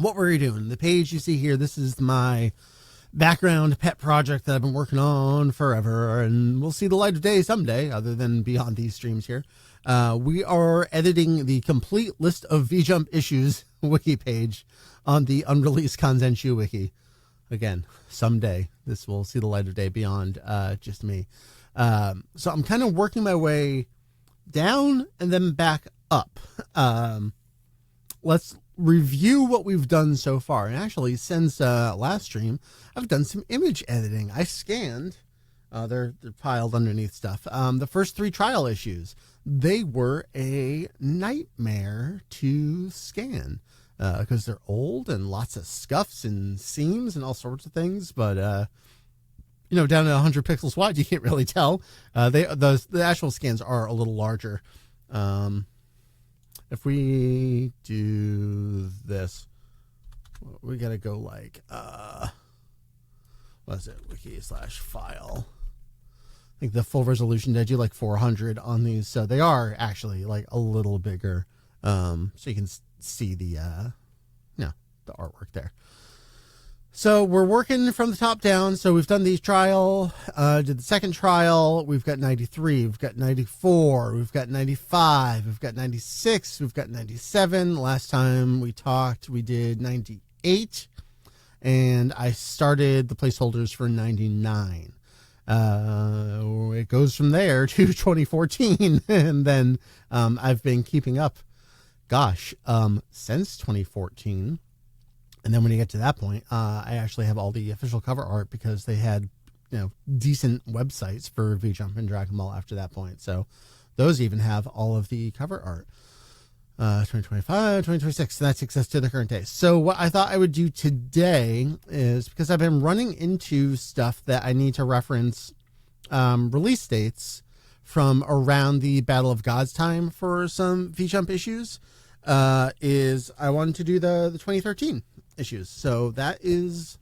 what we're doing. The page you see here, this is my background pet project that I've been working on forever, and we'll see the light of day someday, other than beyond these streams here. We are editing the complete list of V-Jump issues wiki page on the unreleased Kanzenshuu Wiki. Again, someday this will see the light of day beyond just me. So I'm kind of working my way down and then back up. Let's review what we've done so far. And actually, since last stream, I've done some image editing. I scanned, they're piled underneath stuff. The first 3 trial issues, they were a nightmare to scan because they're old and lots of scuffs and seams and all sorts of things. But down at 100 pixels wide, you can't really tell. The actual scans are a little larger. If we do this, we got to go like, what is it? Wiki/file. I think the full resolution did you like 400 on these. So they are actually like a little bigger. So you can see the artwork there. So we're working from the top down. So we've done these trial, did the second trial. We've got 93, we've got 94, we've got 95, we've got 96, we've got 97. Last time we talked, we did 98, and I started the placeholders for 99. It goes from there to 2014, and then I've been keeping up, since 2014. And then when you get to that point, I actually have all the official cover art because they had, decent websites for V-Jump and Dragon Ball after that point. So those even have all of the cover art. 2025, 2026, and that takes us to the current day. So what I thought I would do today is, because I've been running into stuff that I need to reference release dates from around the Battle of Gods time for some V-Jump issues, is I wanted to do the 2013 issues. So that is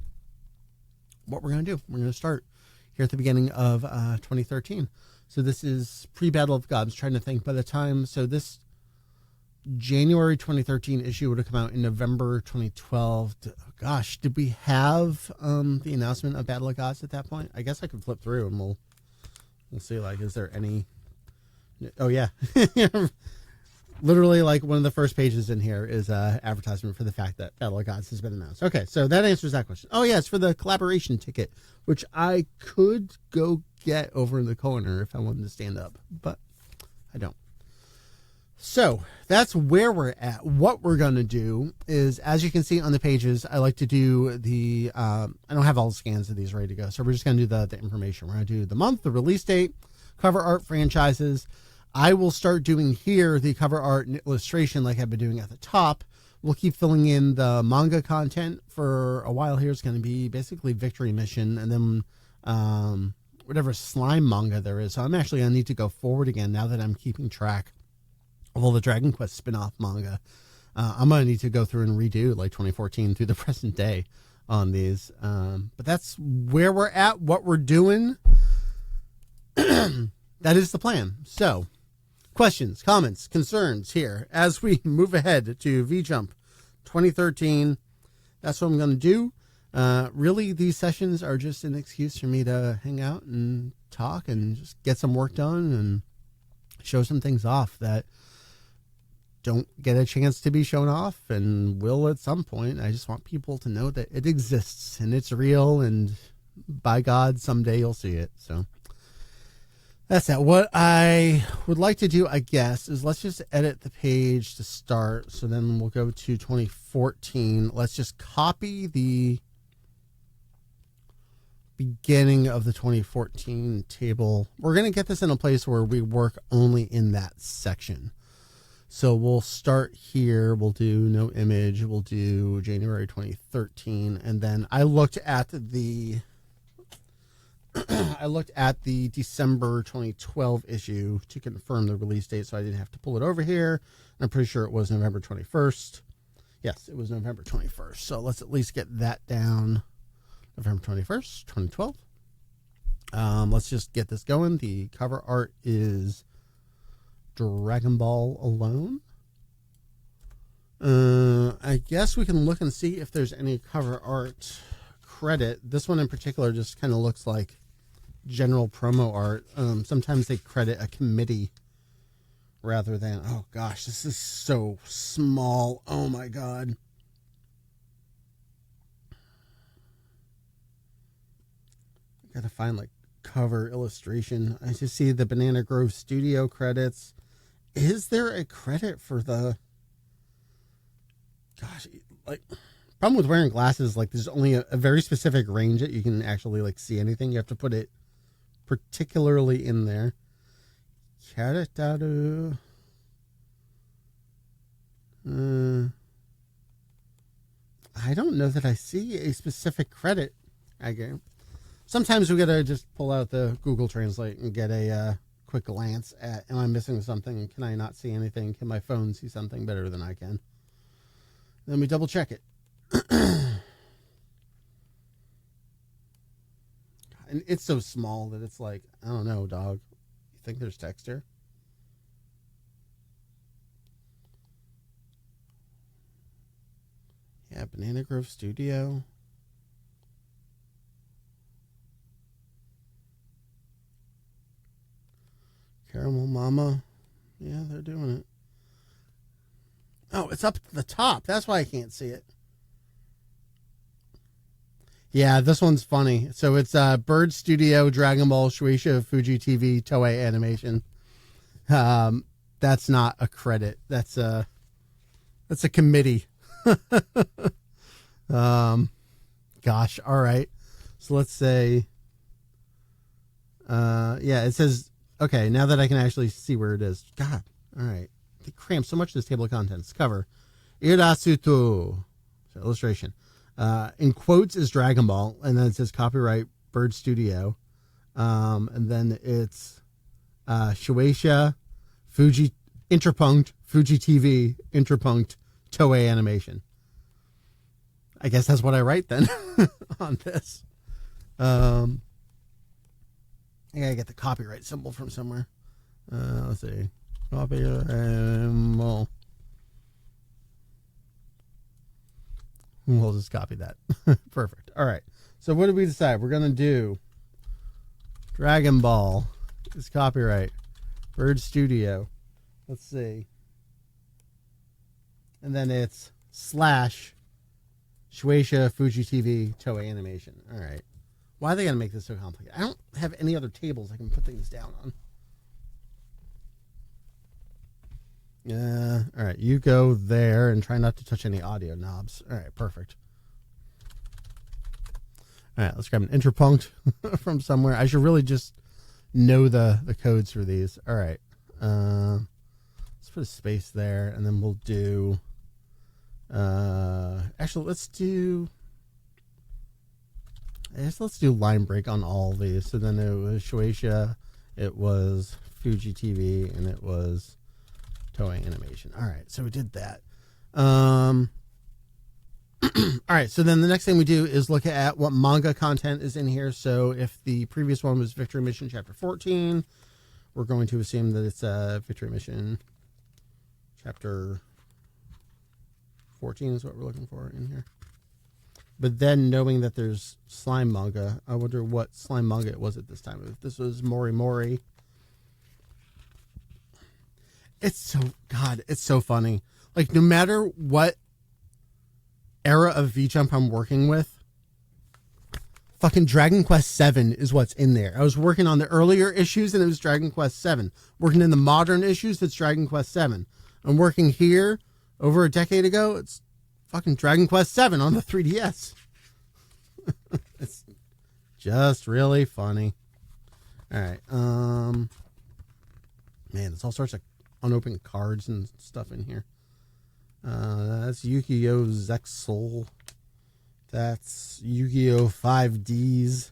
what we're going to do. We're going to start here at the beginning of 2013. So this is pre-Battle of Gods. Trying to think by the time. So this January 2013 issue would have come out in November 2012. Did we have the announcement of Battle of Gods at that point? I guess I could flip through and we'll see. Like, is there any? Oh yeah. Literally, like, one of the first pages in here is advertisement for the fact that Battle of Gods has been announced. Okay, so that answers that question. Oh, yeah, it's for the collaboration ticket, which I could go get over in the corner if I wanted to stand up, but I don't. So that's where we're at. What we're going to do is, as you can see on the pages, I like to do the, I don't have all the scans of these ready to go, so we're just going to do the information. We're going to do the month, the release date, cover art, franchises. I will start doing here the cover art and illustration like I've been doing at the top. We'll keep filling in the manga content for a while here. It's going to be basically Victory Mission and then whatever slime manga there is. So I'm actually going to need to go forward again now that I'm keeping track of all the Dragon Quest spin-off manga. I'm going to need to go through and redo like 2014 through the present day on these. But that's where we're at, what we're doing. That is the plan. So, questions, comments, concerns here as we move ahead to V-Jump 2013. That's what I'm going to do. Really, these sessions are just an excuse for me to hang out and talk and just get some work done and show some things off that don't get a chance to be shown off and will at some point. I just want people to know that it exists and it's real, and by God, someday you'll see it. So that's that. What I would like to do, I guess, is let's just edit the page to start. So then we'll go to 2014. Let's just copy the beginning of the 2014 table. We're going to get this in a place where we work only in that section. So we'll start here. We'll do no image. We'll do January 2013. And then I looked at the December 2012 issue to confirm the release date, so I didn't have to pull it over here. I'm pretty sure it was November 21st. Yes, it was November 21st. So let's at least get that down. November 21st, 2012. Let's just get this going. The cover art is Dragon Ball alone. I I guess we can look and see if there's any cover art credit. This one in particular just kind of looks like general promo art. Sometimes they credit a committee rather than, oh gosh, this is so small. Oh my God. I gotta find like cover illustration. I just see the Banana Grove Studio credits. Is there a credit for the, gosh, like, problem with wearing glasses, like there's only a very specific range that you can actually like see anything. You have to put it particularly in there. Karataru. I don't know that I see a specific credit. Sometimes we gotta just pull out the Google Translate and get a quick glance at, am I missing something? Can I not see anything? Can my phone see something better than I can? Then we double check it. And it's so small that it's like, I don't know, dog. You think there's text here? Yeah, Banana Grove Studio. Caramel Mama. Yeah, they're doing it. Oh, it's up at the top. That's why I can't see it. Yeah, this one's funny. So it's Bird Studio, Dragon Ball, Shueisha, Fuji TV, Toei Animation. That's not a credit. That's a committee. Gosh, all right. So let's say, yeah, it says, okay, now that I can actually see where it is. God, all right. They crammed so much of this table of contents. Cover. Irasuto. So illustration. In quotes is Dragon Ball, and then it says copyright Bird Studio. And then it's Shueisha, Fuji, Interpunct, Fuji TV, Interpunct, Toei Animation. I guess that's what I write then on this. I gotta get the copyright symbol from somewhere. Let's see. Copyright symbol. We'll just copy that. Perfect. All right. So what did we decide? We're going to do Dragon Ball is copyright. Bird Studio. Let's see. And then it's / Shueisha, Fuji TV, Toei Animation. All right. Why are they going to make this so complicated? I don't have any other tables I can put things down on. Yeah. All right. You go there and try not to touch any audio knobs. All right. Perfect. All right. Let's grab an interpunct from somewhere. I should really just know the codes for these. All right. Let's put a space there, and then we'll do. Actually, let's do line break on all these. So then it was Shueisha, it was Fuji TV, and it was Toei Animation. All right, so we did that. All right, so then the next thing we do is look at what manga content is in here. So if the previous one was Victory Mission Chapter 14, we're going to assume that it's Victory Mission Chapter 14 is what we're looking for in here. But then knowing that there's slime manga, I wonder what slime manga it was at this time. If this was Mori Mori. It's so funny. Like, no matter what era of V-Jump I'm working with, fucking Dragon Quest VII is what's in there. I was working on the earlier issues and it was Dragon Quest VII. Working in the modern issues, it's Dragon Quest VII. I'm working here over a decade ago, it's fucking Dragon Quest VII on the 3DS. It's just really funny. All right. Man, there's all sorts of unopened cards and stuff in here. That's Yu-Gi-Oh! Zexal. That's Yu-Gi-Oh! 5Ds.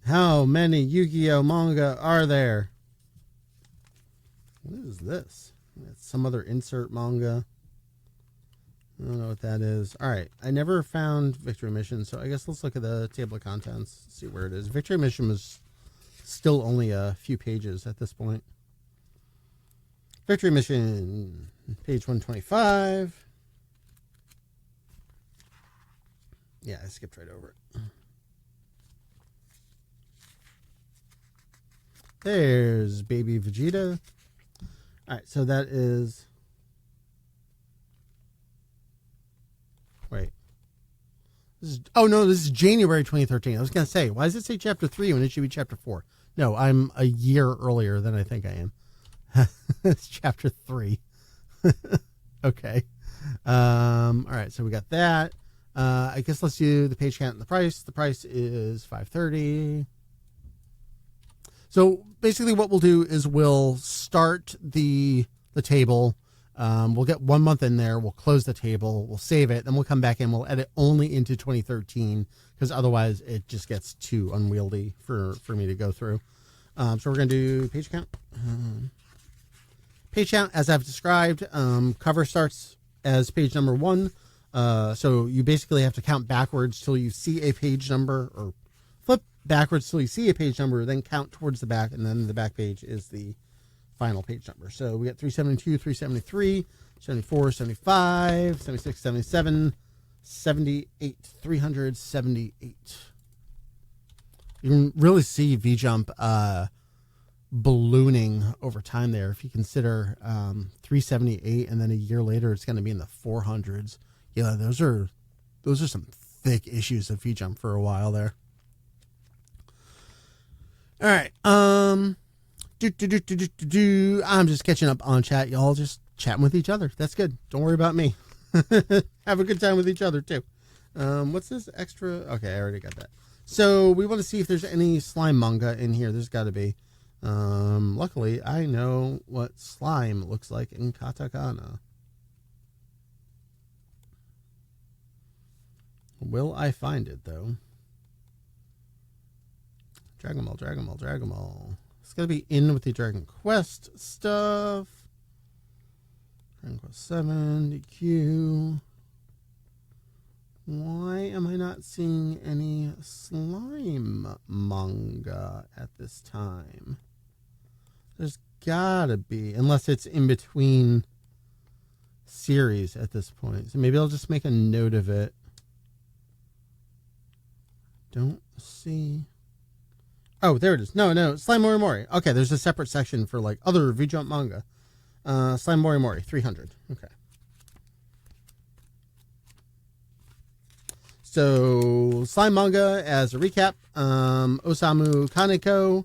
How many Yu-Gi-Oh! Manga are there? What is this? It's some other insert manga. I don't know what that is. All right. I never found Victory Mission, so I guess let's look at the table of contents, see where it is. Victory Mission was still only a few pages at this point. Victory Mission, page 125. Yeah, I skipped right over it. There's baby Vegeta. All right, so that is... Wait. Oh, no, this is January 2013. I was going to say, why does it say Chapter 3 when it should be Chapter 4? No, I'm a year earlier than I think I am. It's Chapter 3. Okay. All right, so we got that. I guess let's do the page count and the price. The price is $5.30. So basically what we'll do is we'll start the table. We'll get 1 month in there. We'll close the table. We'll save it. Then we'll come back and we'll edit only into 2013 because otherwise it just gets too unwieldy for me to go through. So we're going to do page count. Page count, as I've described, cover starts as page number 1. So you basically have to count backwards till you see a page number, or flip backwards till you see a page number, then count towards the back, and then the back page is the final page number. So we got 372, 373, 74, 75, 76, 77, 78, 378. You can really see V-Jump ballooning over time there. If you consider 378 and then a year later it's going to be in the 400s. Yeah, those are some thick issues of V-Jump for a while there. All right. I'm just catching up on chat. Y'all just chatting with each other. That's good. Don't worry about me. Have a good time with each other too. What's this extra? Okay, I already got that. So we want to see if there's any slime manga in here. There's got to be. Luckily, I know what slime looks like in katakana. Will I find it, though? Dragon Ball, Dragon Ball, Dragon Ball. It's got to be in with the Dragon Quest stuff. Dragon Quest 7, DQ. Why am I not seeing any slime manga at this time? There's gotta be, unless it's in between series at this point. So maybe I'll just make a note of it. Don't see. Oh, there it is. No, Slime Mori Mori. Okay, there's a separate section for like other V-Jump manga. Slime Mori Mori, 300. Okay. So, slime manga, as a recap, Osamu Kaneko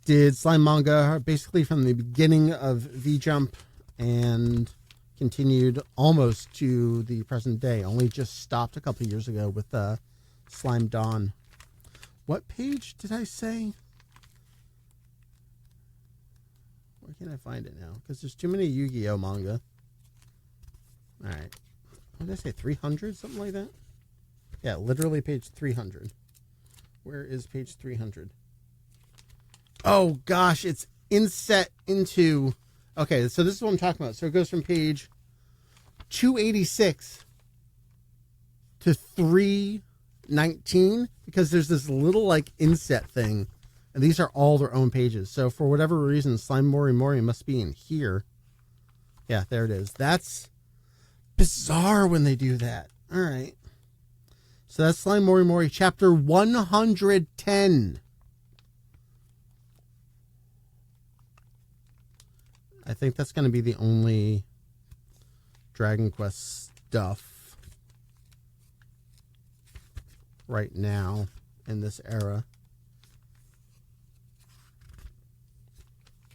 did slime manga basically from the beginning of V-Jump and continued almost to the present day. Only just stopped a couple of years ago with Slime Dawn. What page did I say? Where can I find it now? Because there's too many Yu-Gi-Oh manga. Alright. What did I say? 300? Something like that? Yeah, literally page 300. Where is page 300? Oh, gosh. It's inset into... Okay, so this is what I'm talking about. So it goes from page 286 to 319 because there's this little, like, inset thing. And these are all their own pages. So for whatever reason, Slime Mori Mori must be in here. Yeah, there it is. That's bizarre when they do that. All right. So that's Slime Mori Mori, chapter 110. I think that's going to be the only Dragon Quest stuff right now in this era.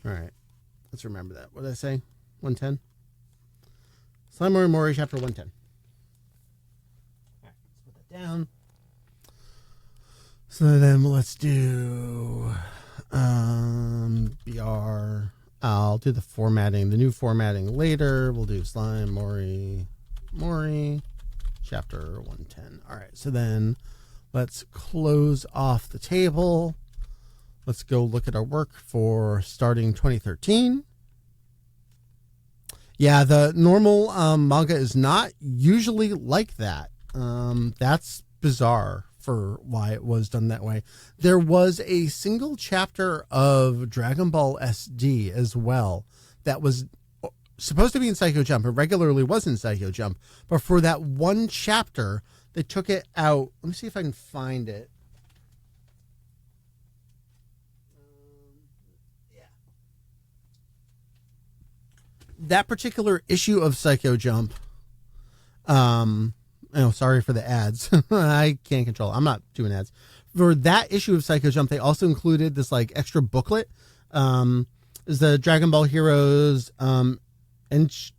All right. Let's remember that. What did I say? 110? Slime Mori Mori, chapter 110. All right, let's put that down. So then let's do BR. I'll do the formatting, the new formatting later. We'll do Slime Mori Mori, chapter 110. All right, so then let's close off the table. Let's go look at our work for starting 2013. Yeah, the normal manga is not usually like that. That's bizarre for why it was done that way. There was a single chapter of Dragon Ball SD as well that was supposed to be in Psycho Jump. It regularly was in Psycho Jump. But for that one chapter, they took it out. Let me see if I can find it. That particular issue of Psycho Jump, sorry for the ads. I can't control it. I'm not doing ads. For that issue of Psycho Jump, they also included this like extra booklet. Is the Dragon Ball Heroes entry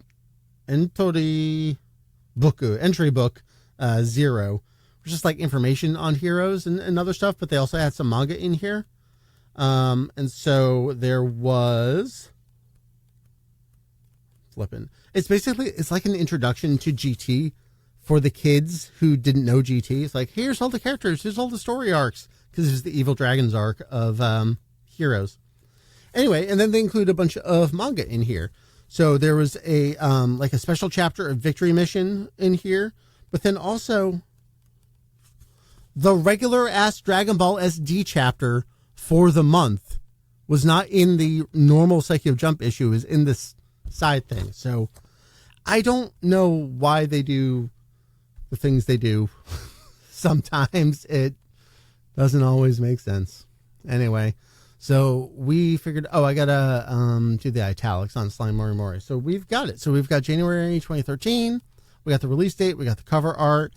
book 0, which is like information on heroes and other stuff, but they also had some manga in here. And so there was it's like an introduction to GT for the kids who didn't know GT. It's like, here's all the characters, here's all the story arcs, because it's the Evil Dragons arc of Heroes. Anyway, and then they include a bunch of manga in here. So there was a like a special chapter of Victory Mission in here, but then also the regular ass Dragon Ball SD chapter for the month was not in the normal Psycho Jump issue, it was in this side thing. So I don't know why they do the things they do. Sometimes it doesn't always make sense. Anyway, so we figured, I gotta do the italics on Slime Mori Mori. So we've got it. So we've got January 2013. We got the release date. We got the cover art.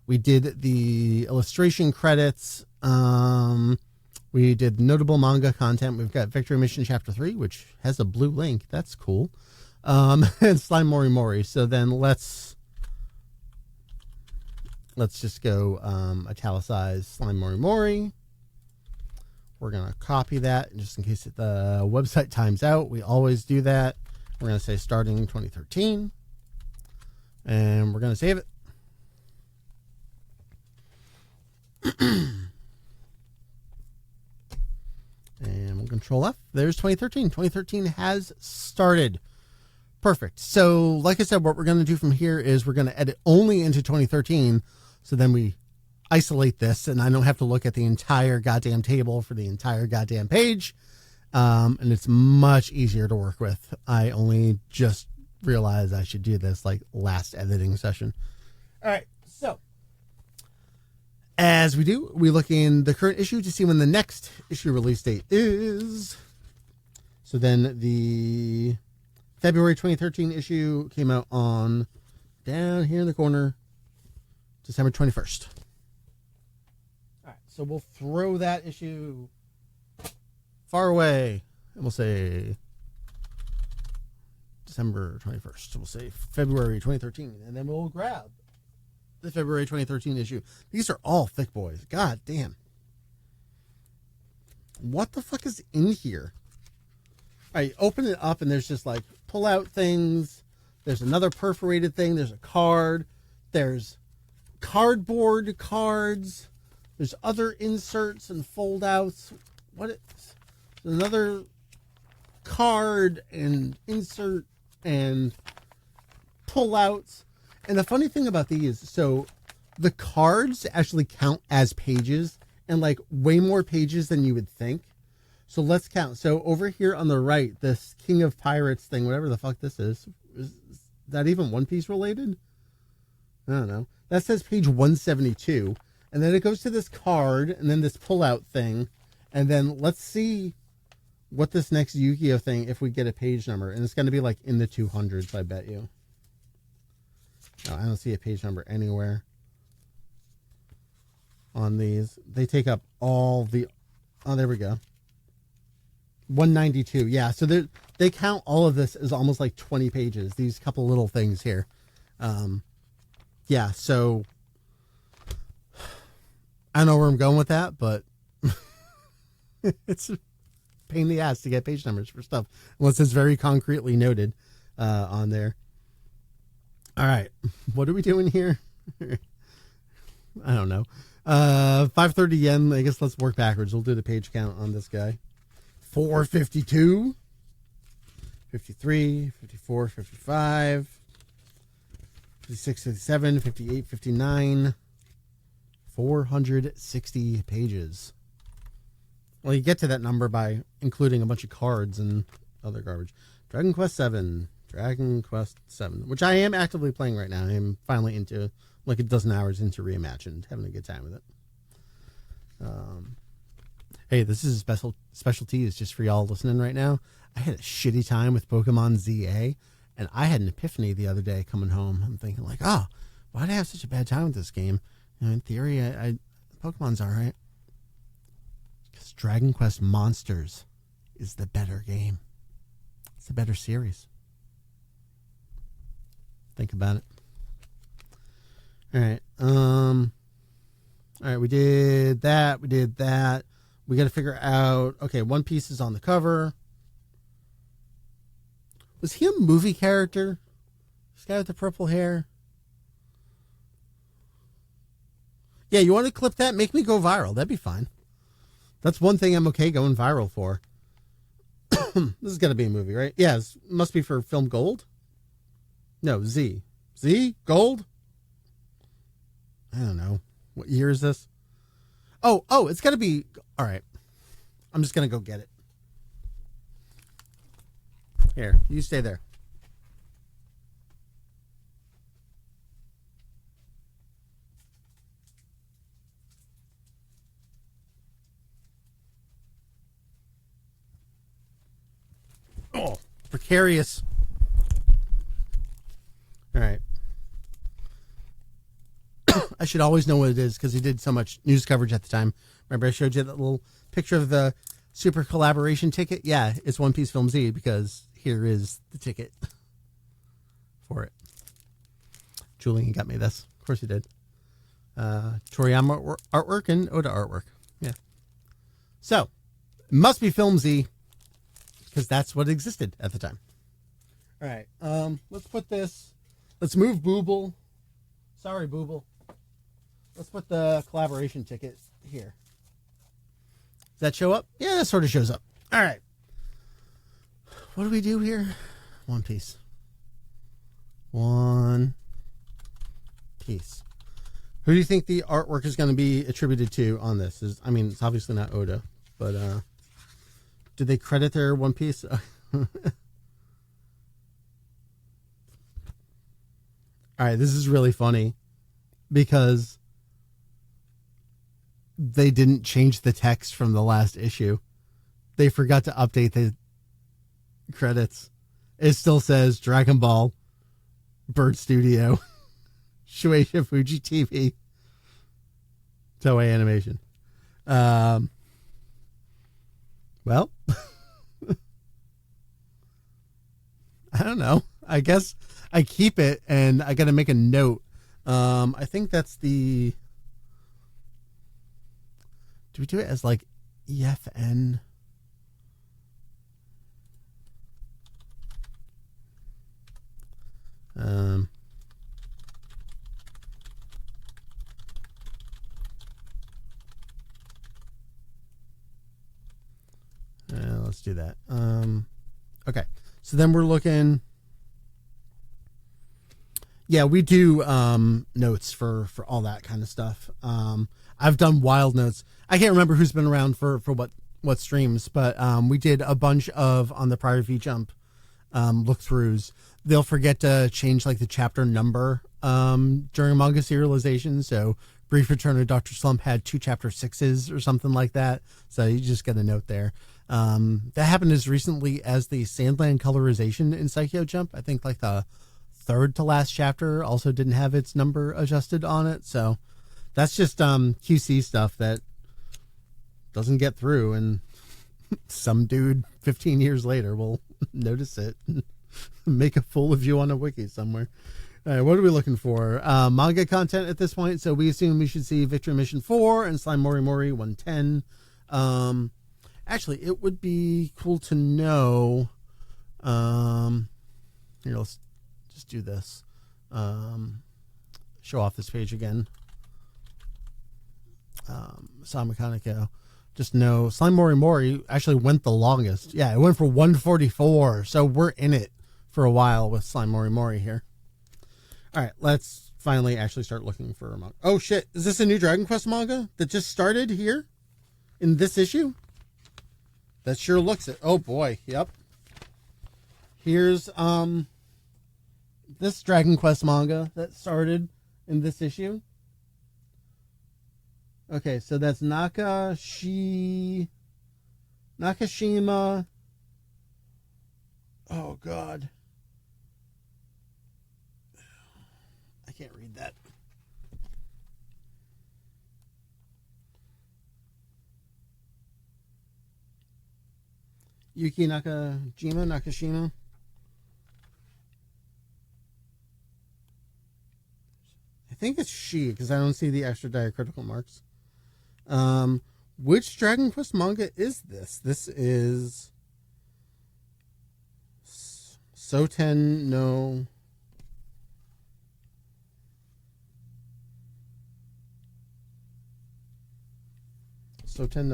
We did the illustration credits. We did notable manga content. We've got Victory Mission Chapter 3, which has a blue link. That's cool. And Slime Mori Mori. So then let's just go italicize Slime Mori Mori. We're going to copy that just in case the website times out. We always do that. We're going to say starting 2013. And we're going to save it. And we'll control F. There's 2013. 2013 has started. Perfect. So, like I said, what we're going to do from here is we're going to edit only into 2013. So then we isolate this and I don't have to look at the entire goddamn table for the entire goddamn page. And it's much easier to work with. I only just realized I should do this like last editing session. All right. So as we do, we look in the current issue to see when the next issue release date is. So then the February 2013 issue came out on down here in the corner, December 21st. All right, so we'll throw that issue far away and we'll say December 21st. So we'll say February 2013, and then we'll grab the February 2013 issue. These are all thick boys. God damn. What the fuck is in here? All right, open it up and there's just like pull out things. There's another perforated thing. There's a card. There's cardboard cards. There's other inserts and fold outs. Another card and insert and pull outs. And the funny thing about these, so the cards actually count as pages and like way more pages than you would think. So let's count. So over here on the right, this King of Pirates thing, whatever the fuck this is that even One Piece related? I don't know. That says page 172. And then it goes to this card and then this pull-out thing. And then let's see what this next Yu-Gi-Oh thing, if we get a page number. And it's going to be like in the 200s, I bet you. No, I don't see a page number anywhere on these. They take up all the... Oh, there we go. 192. Yeah, so they count all of this as almost like 20 pages. These couple little things here. Yeah, so I don't know where I'm going with that, but it's a pain in the ass to get page numbers for stuff unless it's very concretely noted on there. All right, what are we doing here? I don't know. 530 yen. I guess let's work backwards. We'll do the page count on this guy. 452, 53, 54, 55, 56, 57, 58, 59, 460 pages. Well, you get to that number by including a bunch of cards and other garbage. Dragon Quest VII, Dragon Quest 7, which I am actively playing right now. I am finally into like a dozen hours into Reimagined, having a good time with it. Hey, this is specialty is just for y'all listening right now. I had a shitty time with Pokemon ZA, and I had an epiphany the other day coming home. I'm thinking like, oh, why did I have such a bad time with this game? You know, in theory, Pokemon's all right. Because Dragon Quest Monsters is the better game. It's a better series. Think about it. All right. All right, we did that. We got to figure out, okay, One Piece is on the cover. Was he a movie character? This guy with the purple hair? Yeah, you want to clip that? Make me go viral. That'd be fine. That's one thing I'm okay going viral for. This is got to be a movie, right? Yeah, it must be for Film Gold. No, Z. Z? Gold? I don't know. What year is this? Oh, it's got to be... All right. I'm just going to go get it. Here, you stay there. Oh, precarious. All right. I should always know what it is because he did so much news coverage at the time. Remember I showed you that little picture of the super collaboration ticket? Yeah, it's One Piece Film Z because here is the ticket for it. Julian got me this. Of course he did. Toriyama artwork and Oda artwork. Yeah. So, it must be Film Z because that's what existed at the time. All right. Let's put this. Let's move Booble. Sorry, Booble. Let's put the collaboration ticket here. Does that show up? Yeah, that sort of shows up. All right. What do we do here? One Piece. One Piece. Who do you think the artwork is going to be attributed to on this? I mean, it's obviously not Oda, but did they credit their One Piece? All right, this is really funny because they didn't change the text from the last issue. They forgot to update the credits. It still says Dragon Ball, Bird Studio, Shueisha Fuji TV, Toei Animation. Well, I don't know. I guess I keep it and I got to make a note. I think that's the... Do we do it as like EFN? Let's do that. Okay. So then we're looking... Yeah, we do notes for all that kind of stuff. I've done wild notes. I can't remember who's been around for what streams, but we did a bunch of, on the prior V-Jump look-throughs. They'll forget to change like the chapter number during manga serialization. So Brief Return of Dr. Slump had 2 chapter 6s or something like that. So you just get a note there. That happened as recently as the Sandland colorization in Psycho Jump. I think like the third to last chapter also didn't have its number adjusted on it. So that's just QC stuff that doesn't get through, and some dude 15 years later will notice it and make a fool of you on a wiki somewhere. All right, what are we looking for? Manga content at this point, so we assume we should see Victory Mission 4 and Slime Mori Mori 110. Actually, it would be cool to know. Here, let's just do this. Show off this page again. Samakanika. Just know Slime Mori Mori actually went the longest. Yeah, it went for 144. So we're in it for a while with Slime Mori Mori here. All right, let's finally actually start looking for a manga. Oh shit, is this a new Dragon Quest manga that just started here in this issue? That sure looks it. Oh boy, yep. Here's this Dragon Quest manga that started in this issue. Okay, so that's Nakashima. Oh God, I can't read that. Yuki Nakashima. I think it's she because I don't see the extra diacritical marks. Which Dragon Quest manga is this? This is Soten no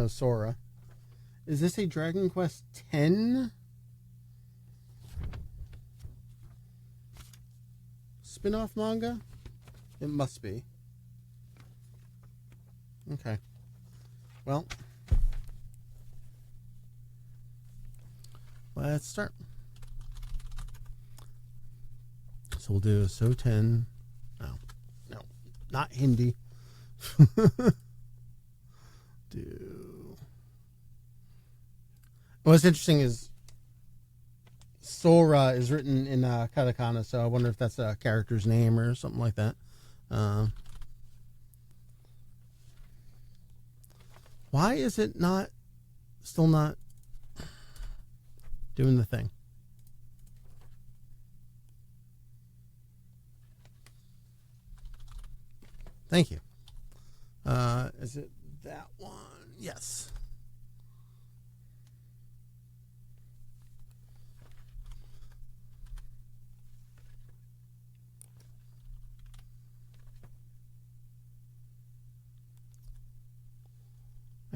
Sora. Is this a Dragon Quest 10 spin-off manga? It must be. Okay. Well, let's start. So we'll do Soten. No, not Hindi. What's interesting is Sora is written in katakana, so I wonder if that's a character's name or something like that. Why is it still not doing the thing? Thank you. Is it that one? Yes.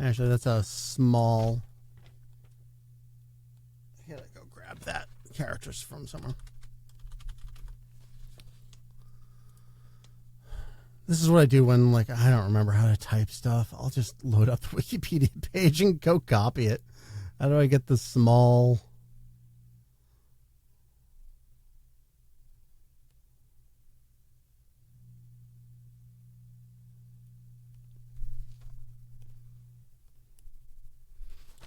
Actually, that's a small. I gotta go grab that characters from somewhere. This is what I do when, like, I don't remember how to type stuff. I'll just load up the Wikipedia page and go copy it. How do I get the small?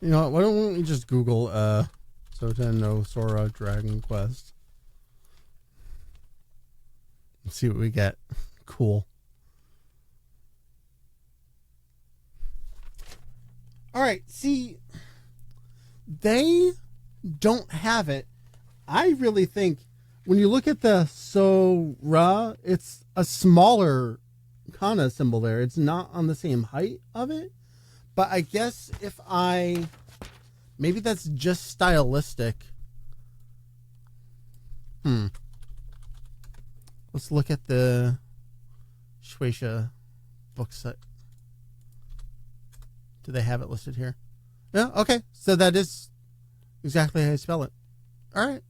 You know what? Why don't we just Google Soten no Sora Dragon Quest? Let's see what we get. Cool. All right. See, they don't have it. I really think when you look at the Sora, it's a smaller kana symbol there. It's not on the same height of it. But I guess if maybe that's just stylistic. Let's look at the Shueisha book set. Do they have it listed here? Yeah, okay. So that is exactly how you spell it. All right.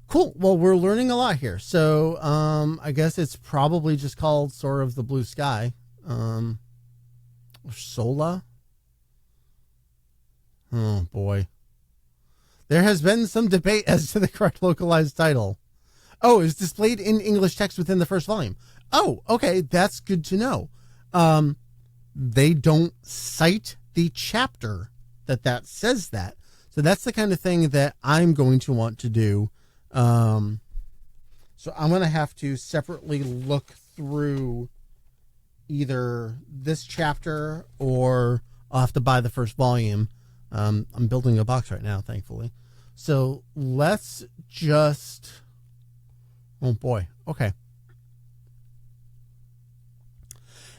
Cool. Well, we're learning a lot here. So I guess it's probably just called Sora of the Blue Sky. Or Sola. Oh, boy. There has been some debate as to the correct localized title. Oh, it's displayed in English text within the first volume. Oh, okay. That's good to know. They don't cite the chapter that says that. So that's the kind of thing that I'm going to want to do. So I'm going to have to separately look through either this chapter or I'll have to buy the first volume. I'm building a box right now, thankfully. So let's just... Oh, boy. Okay.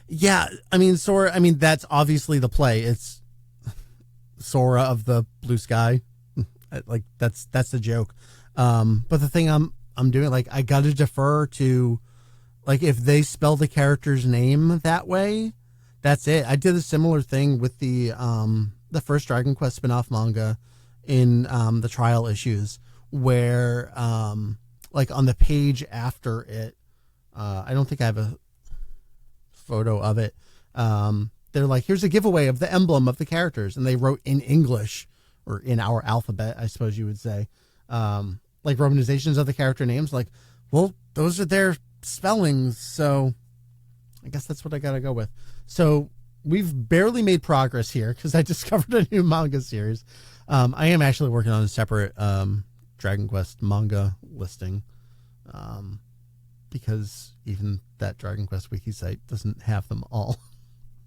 Yeah, I mean, Sora, that's obviously the play. It's Sora of the Blue Sky. Like, that's the joke. But the thing I'm doing, like, I got to defer to, like, if they spell the character's name that way, that's it. I did a similar thing with the first Dragon Quest spin-off manga in the trial issues where, like, on the page after it, I don't think I have a photo of it. They're like, here's a giveaway of the emblem of the characters, and they wrote in English or in our alphabet, I suppose you would say, like romanizations of the character names. Like, Well, those are their spellings, so I guess that's what I gotta go with. So we've barely made progress here because I discovered a new manga series. I am actually working on a separate Dragon Quest manga listing, because even that Dragon Quest wiki site doesn't have them all.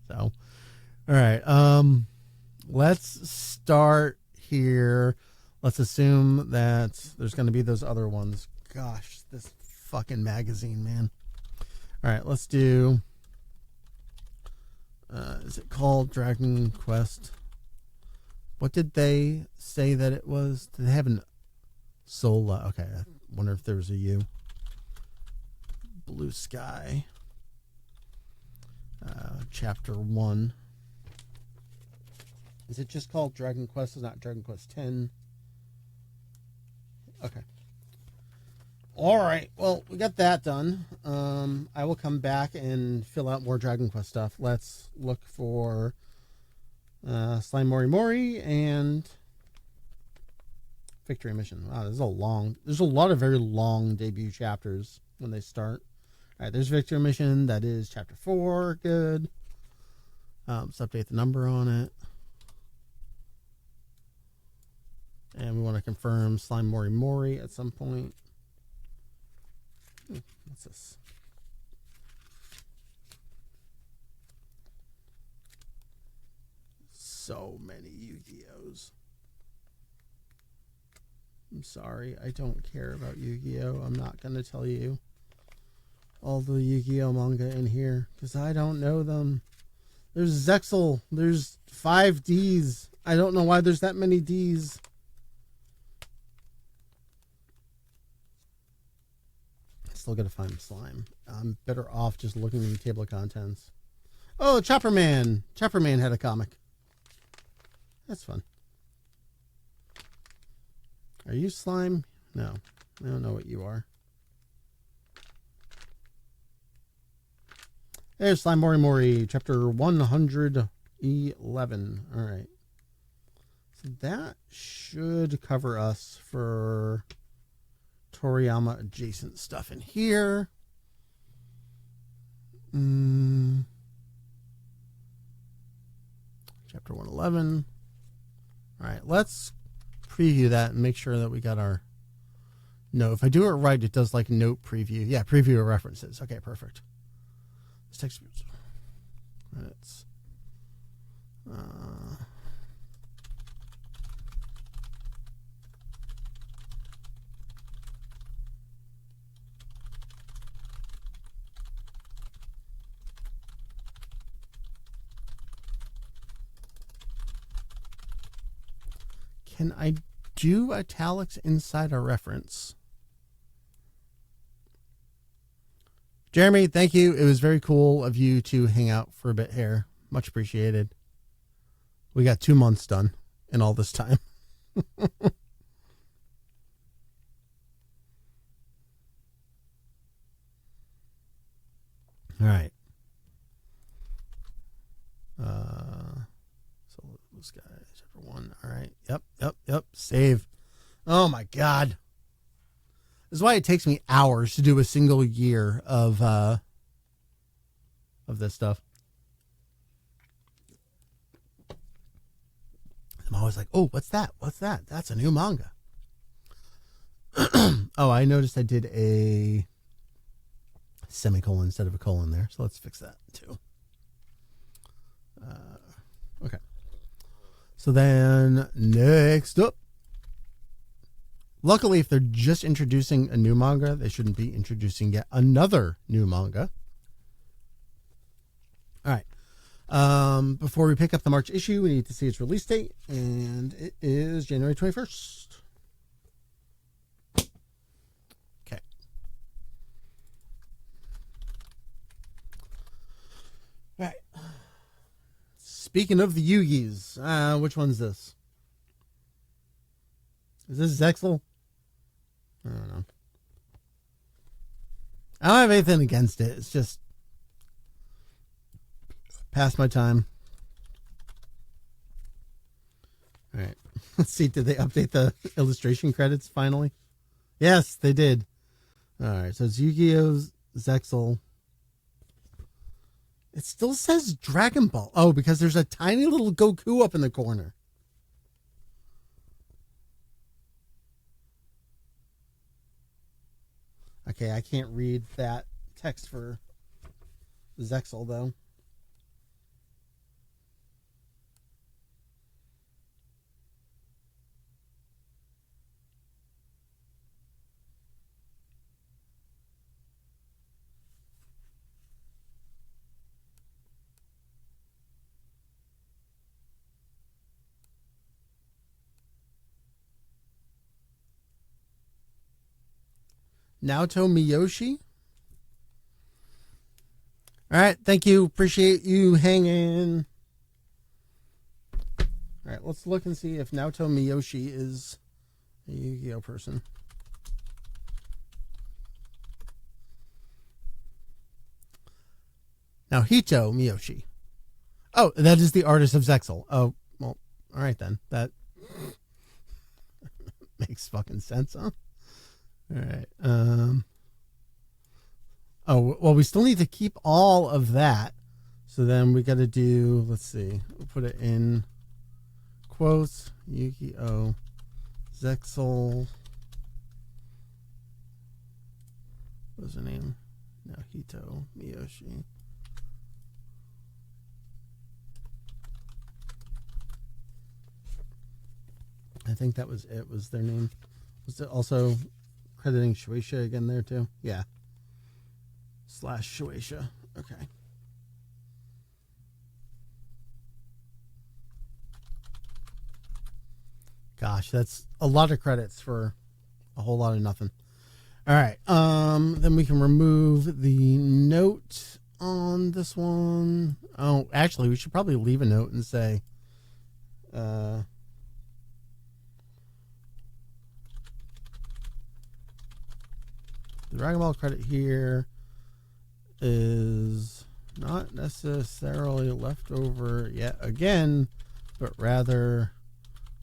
So, all right, let's start here. Let's assume that there's going to be those other ones. Gosh, this fucking magazine, man. All right, let's do. Is it called Dragon Quest? What did they say that it was? Did they have an Sola? Okay, I wonder if there was a U. Blue Sky. Chapter 1. Is it just called Dragon Quest? It's not Dragon Quest 10. Okay. All right. Well, we got that done. I will come back and fill out more Dragon Quest stuff. Let's look for Slime Mori Mori and Victory Mission. Wow, there's a lot of very long debut chapters when they start. All right, there's Victory Mission. That is chapter 4. Good. Let's update the number on it. And we want to confirm Slime Mori Mori at some point. What's this? So many Yu-Gi-Ohs. I'm sorry, I don't care about Yu-Gi-Oh! I'm not going to tell you all the Yu-Gi-Oh! Manga in here because I don't know them. There's Zexal. There's 5 Ds. I don't know why there's that many Ds. Still gotta find slime. I'm better off just looking in the table of contents. Oh, Chopper Man. Chopper Man had a comic. That's fun. Are you slime? No. I don't know what you are. There's Slime Mori Mori, chapter 111. All right. So that should cover us for Toriyama adjacent stuff in here. Chapter 111. All right, let's preview that and make sure that we got our. No, if I do it right, it does like note preview. Yeah, preview of references. Okay, perfect. This text. Credits. Can I do italics inside a reference? Jeremy, thank you. It was very cool of you to hang out for a bit here. Much appreciated. We got 2 months done in all this time. All right. So this guy, chapter 1. All right. Yep. Save. Oh my God. This is why it takes me hours to do a single year of this stuff. I'm always like, oh, what's that? That's a new manga. Oh, I noticed I did a semicolon instead of a colon there. So let's fix that too. Okay. So then next up. Luckily, if they're just introducing a new manga, they shouldn't be introducing yet another new manga. All right. Before we pick up the March issue, we need to see its release date, and it is January 21st. Okay. All right. Speaking of the Yugis, which one's this? Is this Zexal? I don't know. I don't have anything against it. It's just past my time. All right. Let's see. Did they update the illustration credits finally? Yes, they did. All right, so it's Yu-Gi-Oh! Zexal. It still says Dragon Ball. Oh, because there's a tiny little Goku up in the corner. Okay, I can't read that text for Zexal, though. Naoto Miyoshi. All right, thank you. Appreciate you hanging. All right, let's look and see if Naoto Miyoshi is a Yu-Gi-Oh person. Now, Hito Miyoshi. Oh, that is the artist of Zexal. Oh, well, all right then. That makes fucking sense, huh? All right. Oh, well, we still need to keep all of that. So then we got to do, let's see, we'll put it in quotes, Yu-Gi-Oh! Zexal. What was her name? No, Hito Miyoshi. I think that was it, was their name. Was it also crediting Shueisha again there too? Yeah. / Shueisha. Okay. Gosh, that's a lot of credits for a whole lot of nothing. All right. Then we can remove the note on this one. Oh, actually, we should probably leave a note and say, the Dragon Ball credit here is not necessarily left over yet again, but rather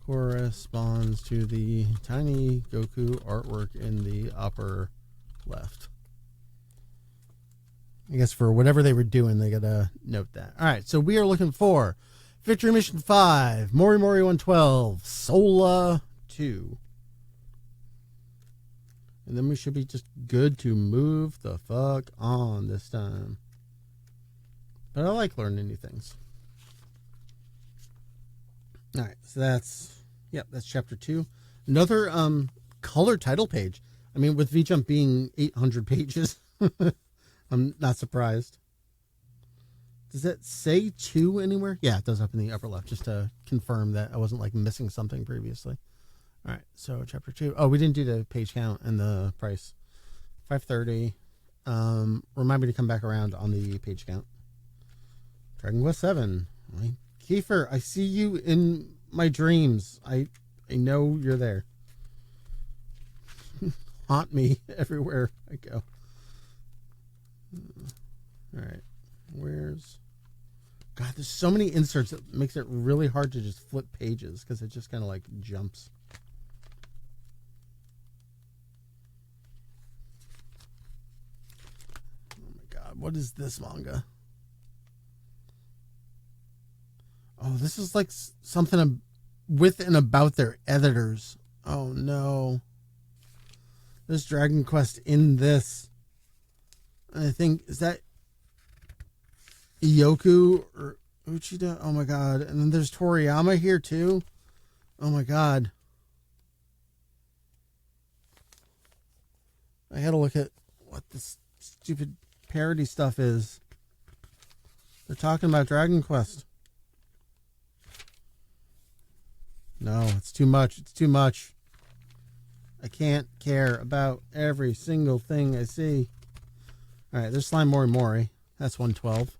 corresponds to the tiny Goku artwork in the upper left. I guess for whatever they were doing, they gotta note that. All right, so we are looking for Victory Mission 5, Mori Mori 112, Sola 2. And then we should be just good to move the fuck on this time. But I like learning new things. All right, so that's chapter 2. Another color title page. I mean, with V-Jump being 800 pages, I'm not surprised. Does that say 2 anywhere? Yeah, it does up in the upper left, just to confirm that I wasn't like missing something previously. All right, so chapter 2. Oh, we didn't do the page count and the price. 530. Remind me to come back around on the page count. Dragon Quest 7. Kiefer, I see you in my dreams. I know you're there. Haunt me everywhere I go. All right, where's... God, there's so many inserts that makes it really hard to just flip pages because it just kind of like jumps. Oh my God, what is this manga? Oh, this is like something with and about their editors. Oh no. There's Dragon Quest in this. I think, is that Iyoku or Uchida? Oh my God. And then there's Toriyama here too. Oh my God. I had to look at what this stupid parody stuff is. They're talking about Dragon Quest. No, it's too much. It's too much. I can't care about every single thing I see. All right, there's Slime Mori Mori. That's 112.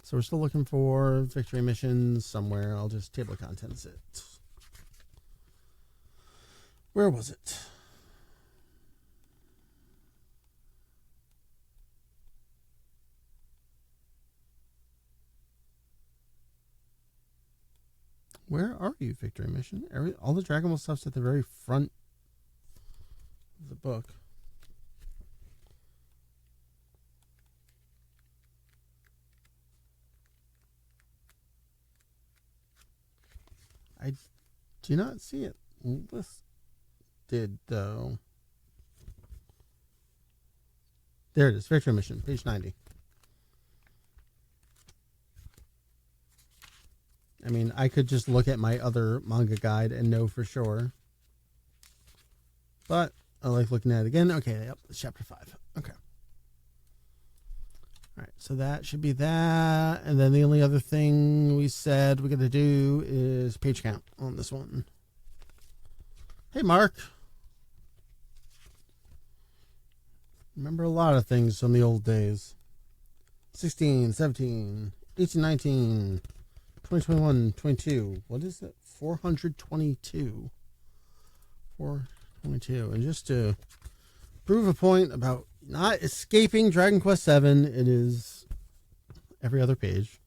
So we're still looking for victory missions somewhere. I'll just table of contents it. Where was it? Where are you, victory mission? All the Dragon Ball stuff's at the very front the book. I do not see it listed, though. There it is. Victory Mission, page 90. I mean, I could just look at my other manga guide and know for sure. But I like looking at it again. Okay, yep, it's chapter 5. Okay. All right, so that should be that. And then the only other thing we said we're going to do is page count on this one. Hey, Mark. Remember a lot of things from the old days. 16, 17, 18, 19, 20, 21, 22. What is it? 422. 422. And just to prove a point about not escaping Dragon Quest VII, it is every other page.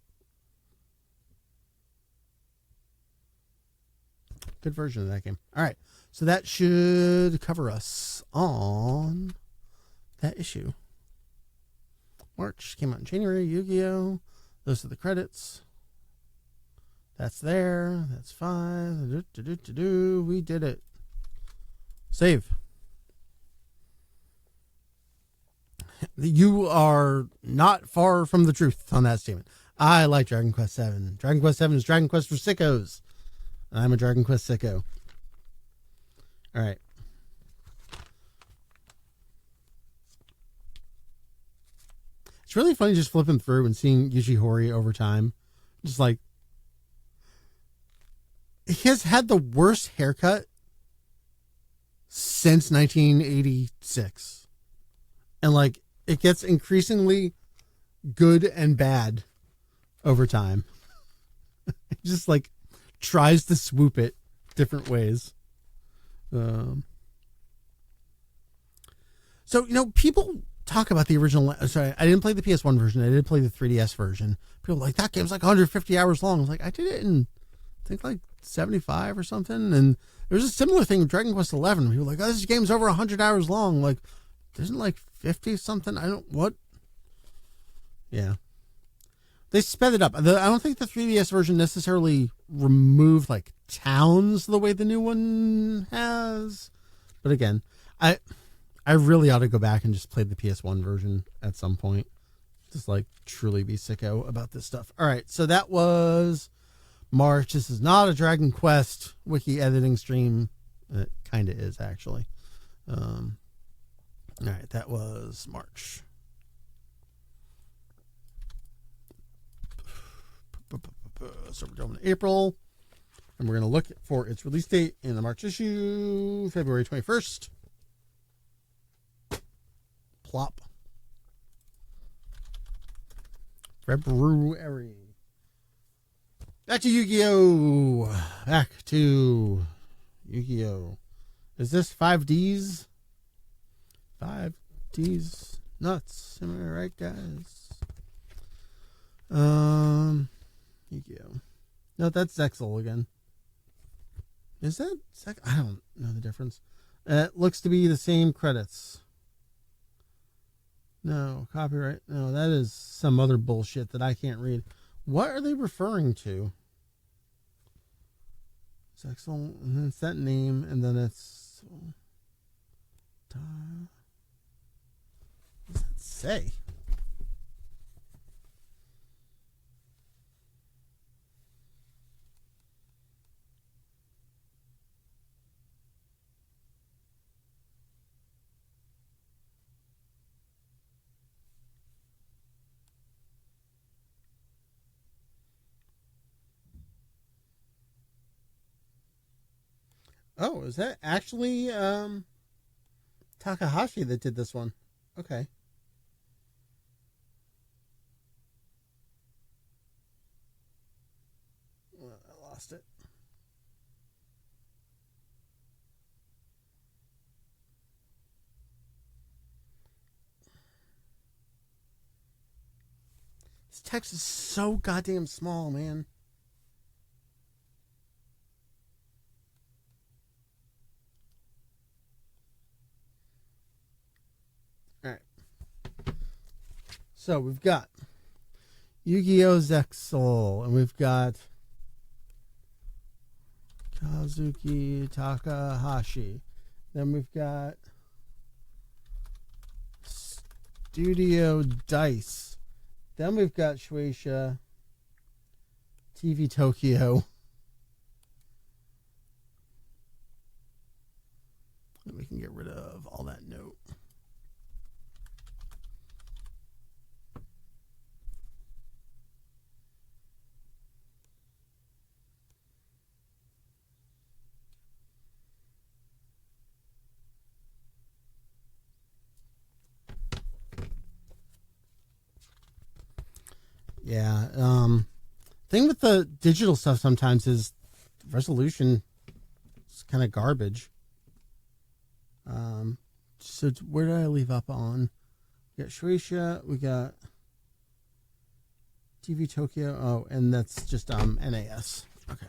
Good version of that game. All right. So that should cover us on that issue. March came out in January. Yu-Gi-Oh! Those are the credits. That's there. That's 5. We did it. Save. You are not far from the truth on that statement. I like Dragon Quest VII. Dragon Quest VII is Dragon Quest for sickos. And I'm a Dragon Quest sicko. All right. It's really funny just flipping through and seeing Yuji Horii over time. Just like, he has had the worst haircut since 1986. And like, it gets increasingly good and bad over time. It just like tries to swoop it different ways. So, you know, people talk about the original. Sorry, I didn't play the PS1 version. I did play the 3DS version. People are like, that game's like 150 hours long. I was like, I did it in, I think, like 75 or something. And there's a similar thing with Dragon Quest 11. People are like, oh, this game's over 100 hours long. Like, isn't like 50 something? What? Yeah. They sped it up. I don't think the 3DS version necessarily removed like towns the way the new one has. But again, I really ought to go back and just play the PS1 version at some point. Just like truly be sicko about this stuff. All right. So that was March. This is not a Dragon Quest wiki editing stream. It kind of is actually. All right. That was March. So we're going to April, and we're going to look for its release date in the March issue, February 21st. Plop. February. Back to Yu-Gi-Oh! Back to Yu-Gi-Oh! Is this 5Ds? 5Ds nuts. Am I right, guys? Yu-Gi-Oh! No, that's Zexal again. Is that I don't know the difference. It looks to be the same credits. No, copyright. No, that is some other bullshit that I can't read. What are they referring to? Zexal, and then it's that name, and then it's... What does that say? Oh, is that actually Takahashi that did this one? Okay. Well, I lost it. This text is so goddamn small, man. So we've got Yu-Gi-Oh! Zexal, and we've got Kazuki Takahashi. Then we've got Studio Dice. Then we've got Shueisha, TV Tokyo. And we can get rid of all that note. Yeah. Thing with the digital stuff sometimes is resolution is kind of garbage. So where did I leave up on? We got Shueisha, we got TV Tokyo. Oh, and that's just NAS. Okay.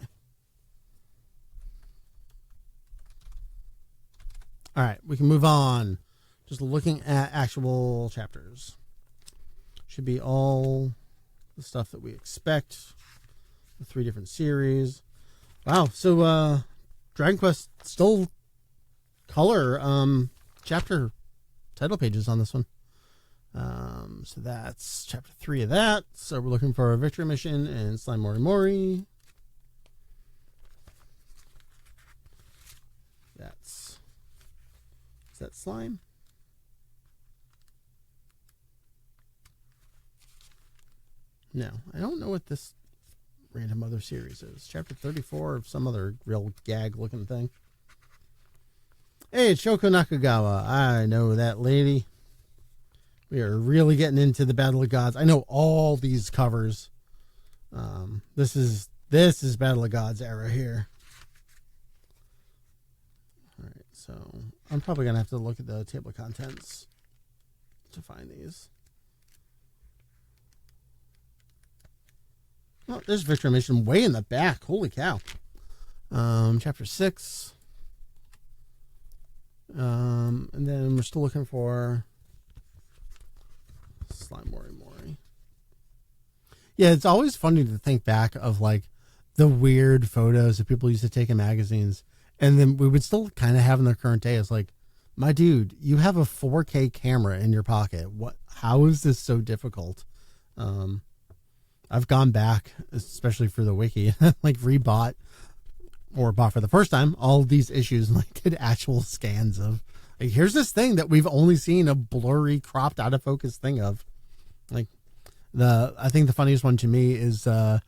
All right, we can move on. Just looking at actual chapters. Should be all the stuff that we expect. The 3 different series. Wow. So Dragon Quest still color chapter title pages on this one. So that's chapter 3 of that. So we're looking for a victory mission and Slime Mori Mori. Is that slime? No, I don't know what this random other series is. Chapter 34 of some other real gag looking thing. Hey, it's Shoko Nakagawa. I know that lady. We are really getting into the Battle of Gods. I know all these covers. This is Battle of Gods era here. All right, so I'm probably gonna have to look at the table of contents to find these. Oh, there's Victory Mission way in the back. Holy cow. Chapter 6. And then we're still looking for Slime Mori Mori. Yeah, it's always funny to think back of like the weird photos that people used to take in magazines. And then we would still kind of have in the current day. It's like, my dude, you have a 4K camera in your pocket. How is this so difficult? I've gone back, especially for the wiki, like rebought or bought for the first time all these issues and like did actual scans of like, here's this thing that we've only seen a blurry, cropped, out of focus thing of. Like I think the funniest one to me is the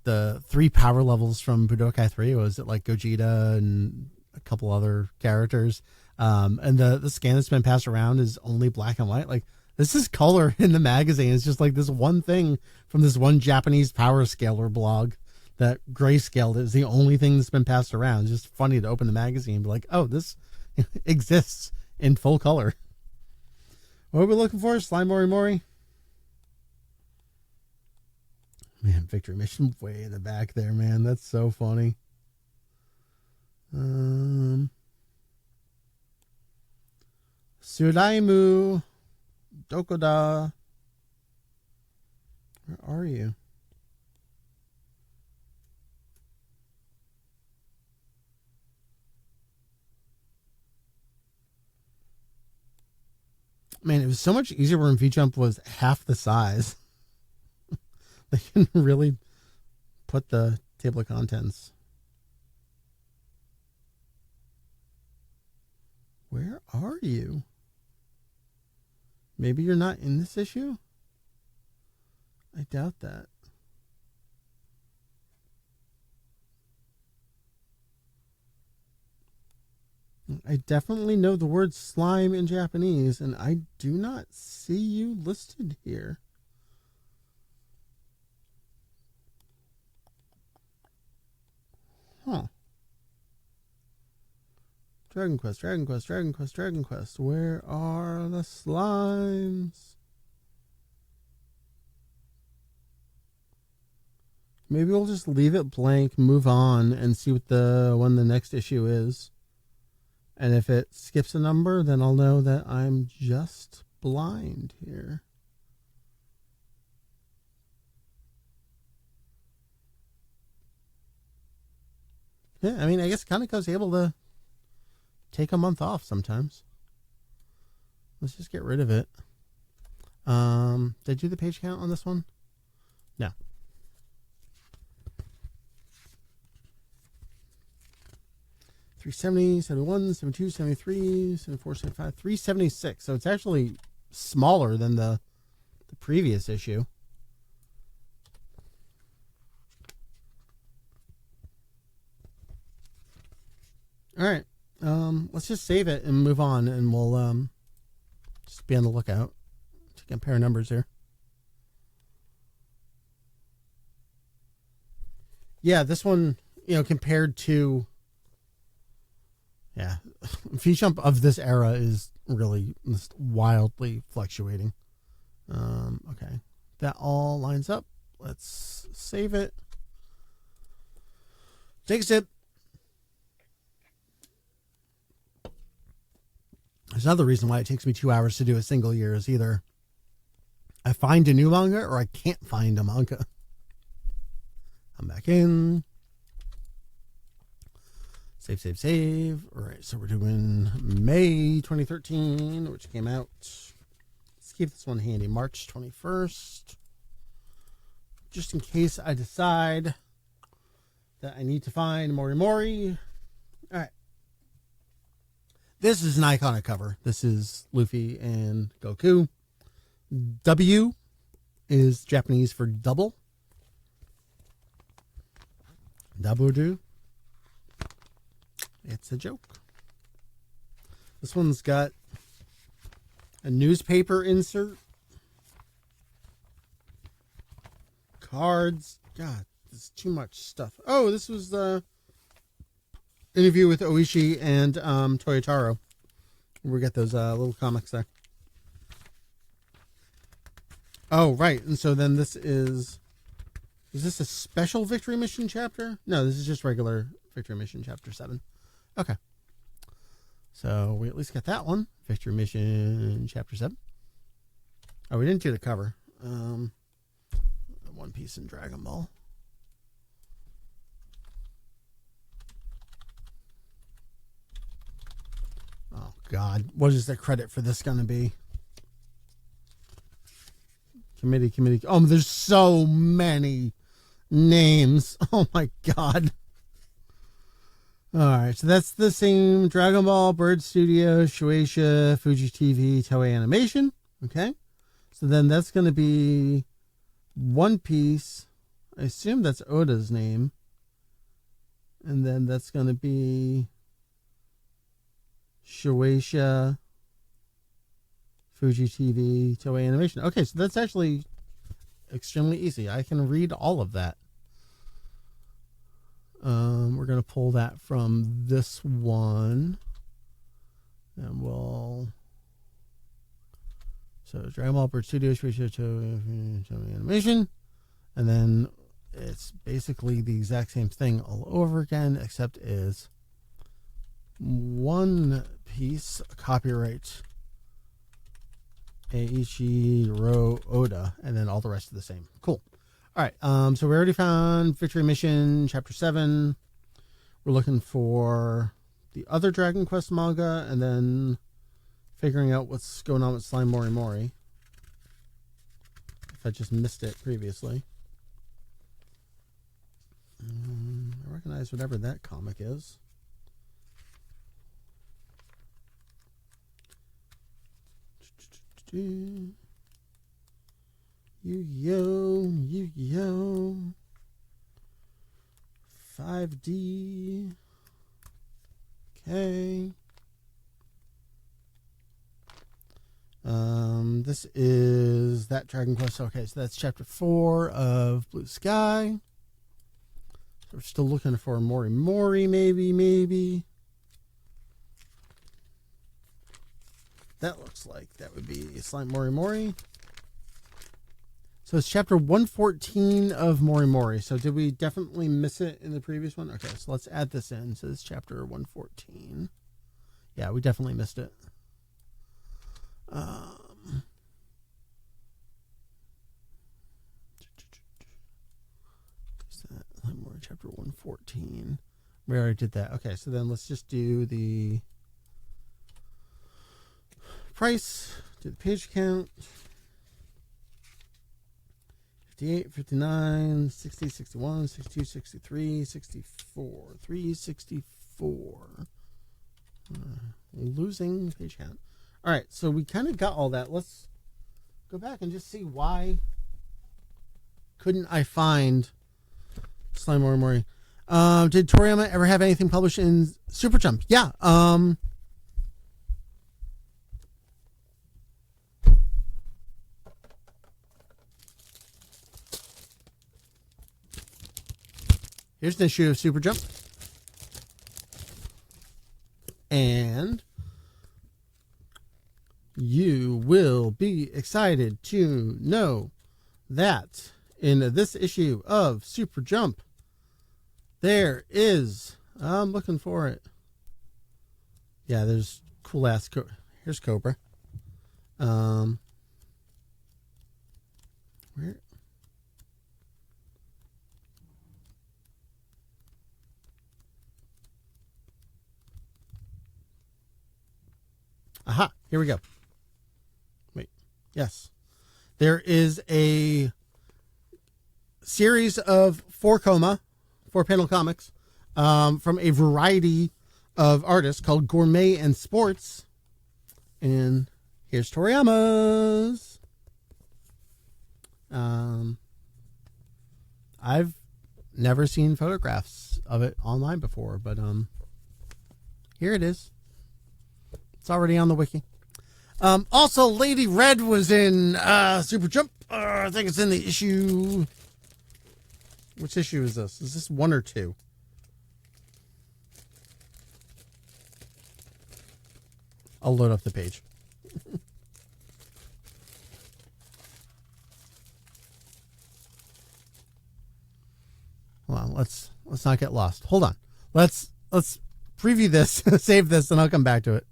3 power levels from Budokai 3. Was it like Gogeta and a couple other characters? And the scan that's been passed around is only black and white. Like, this is color in the magazine. It's just like this one thing from this one Japanese power scaler blog that grayscaled is the only thing that's been passed around. It's just funny to open the magazine and be like, oh, this exists in full color. What are we looking for? Slime Mori Mori? Man, Victory Mission way in the back there, man. That's so funny. Suraimu Dokoda. Where are you? Man, it was so much easier when V-Jump was half the size. They can really put the table of contents. Where are you? Maybe you're not in this issue? I doubt that. I definitely know the word slime in Japanese, and I do not see you listed here. Huh. Dragon Quest, Dragon Quest, Dragon Quest, Dragon Quest. Where are the slimes? Maybe we'll just leave it blank, move on, and see what when the next issue is. And if it skips a number, then I'll know that I'm just blind here. Yeah, I mean, I guess Kaneko's able to take a month off sometimes. Let's just get rid of it. Did I do the page count on this one? No. $370, $71, $72, $73, $74, $75, $376. So it's actually smaller than the previous issue. All right. Let's just save it and move on, and we'll just be on the lookout to compare numbers here. Yeah, this one, compared to V-Jump of this era is really just wildly fluctuating. Okay. That all lines up. Let's save it. Take a sip. There's another reason why it takes me 2 hours to do a single year is either I find a new manga or I can't find a manga. I'm back in. Save. All right, so we're doing May 2013, which came out. Let's keep this one handy. March 21st. Just in case I decide that I need to find Mori Mori. All right. This is an iconic cover. This is Luffy and Goku. W is Japanese for double. Dabudu. It's a joke. This one's got a newspaper insert. Cards. God, there's too much stuff. Oh, this was the interview with Oishi and Toyotaro. We get those little comics there. Oh, right. And so then this is this a special Victory Mission chapter? No, this is just regular Victory Mission chapter 7. Okay. So we at least got that one. Victory Mission chapter 7. Oh, we didn't do the cover. One Piece and Dragon Ball. Oh, God. What is the credit for this going to be? Committee. Oh, there's so many names. Oh, my God. All right. So that's the same Dragon Ball, Bird Studio, Shueisha, Fuji TV, Toei Animation. Okay. So then that's going to be One Piece. I assume that's Oda's name. And then that's going to be Shueisha, Fuji TV, Toei Animation. Okay, so that's actually extremely easy. I can read all of that. We're going to pull that from this one. And we'll... So, Dragon Ball, Bird Studios, Shueisha, Toei Animation. And then it's basically the exact same thing all over again, except is One Piece, copyright Eiichiro Oda, and then all the rest of the same. Cool. All right. So we already found Victory Mission Chapter 7. We're looking for the other Dragon Quest manga, and then figuring out what's going on with Slime Mori Mori. If I just missed it previously. I recognize whatever that comic is. Yu-Gi-Oh! 5D. Okay. This is that Dragon Quest. Okay, so that's chapter 4 of Blue Sky. So we're still looking for Mori Mori, maybe. That looks like that would be Slime Mori Mori. So it's chapter 114 of Mori Mori. So did we definitely miss it in the previous one? Okay, so let's add this in. So it's chapter 114. Yeah, we definitely missed it. Is that Slime Mori chapter 114? We already did that. Okay, so then let's just do the price, do the page count. 58, 59, 60, 61, 62, 63, 64, 364. Losing page count. All right, so we kind of got all that. Let's go back and just see why couldn't I find Slime Mori Mori. Did Toriyama ever have anything published in Super Jump? Yeah. Here's an issue of Super Jump. And you will be excited to know that in this issue of Super Jump, there is, I'm looking for it. Yeah, there's cool ass, here's Cobra. Where? Aha, here we go. Wait, yes. There is a series of four panel comics from a variety of artists called Gourmet and Sports. And here's Toriyama's. I've never seen photographs of it online before, but here it is. It's already on the wiki. Also, Lady Red was in Super Jump. I think it's in the issue. Which issue is this? Is this 1 or 2? I'll load up the page. Hold on, let's not get lost. Hold on. Let's preview this, save this, and I'll come back to it.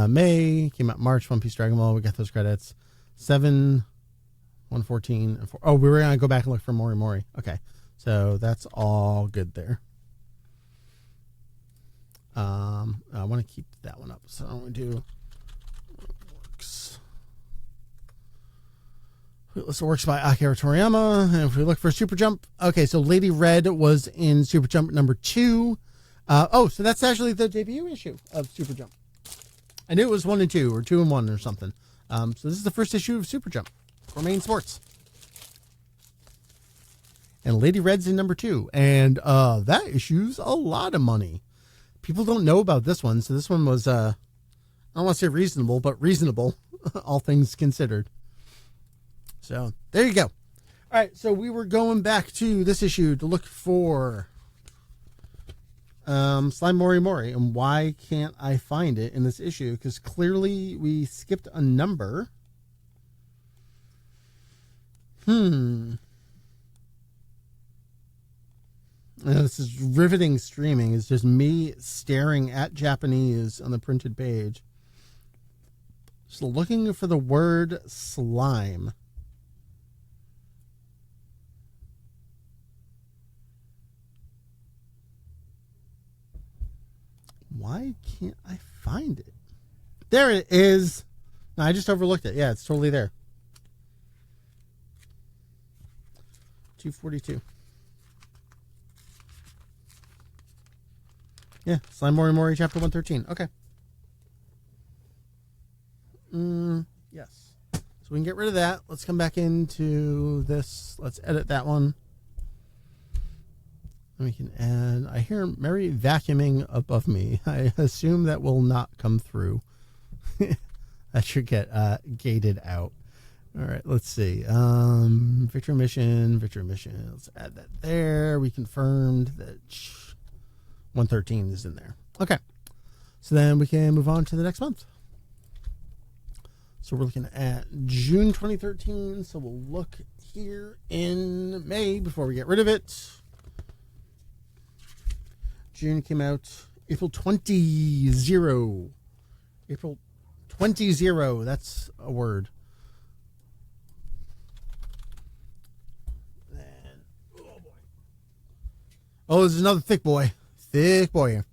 May came out March. One Piece Dragon Ball. We got those credits. 7, 114, and 4. Oh, we were gonna go back and look for Mori Mori. Okay, so that's all good there. I want to keep that one up, so I'm gonna do works. This works by Akira Toriyama. And if we look for Super Jump, okay, so Lady Red was in Super Jump number 2. So that's actually the debut issue of Super Jump. I knew it was 1 and 2 or 2 and 1 or something. So this is the first issue of Super Jump for Main Sports. And Lady Red's in number 2. And that issue's a lot of money. People don't know about this one. So this one was, I don't want to say reasonable, but reasonable, all things considered. So there you go. All right. So we were going back to this issue to look for Slime Mori Mori, and why can't I find it in this issue? Because clearly we skipped a number. This is riveting streaming. It's just me staring at Japanese on the printed page. Just looking for the word slime. Why can't I find it? There it is. No, I just overlooked it. Yeah, it's totally there. 242. Yeah, Slime Mori Mori chapter 113. Okay. Yes. So we can get rid of that. Let's come back into this. Let's edit that one. And we can add, I hear Mary vacuuming above me. I assume that will not come through. That should get gated out. All right, let's see. Victory mission. Let's add that there. We confirmed that 113 is in there. Okay. So then we can move on to the next month. So we're looking at June 2013. So we'll look here in May before we get rid of it. June came out April 20. April 20. That's a word. Then, oh boy. Oh, there's another thick boy. Thick boy here.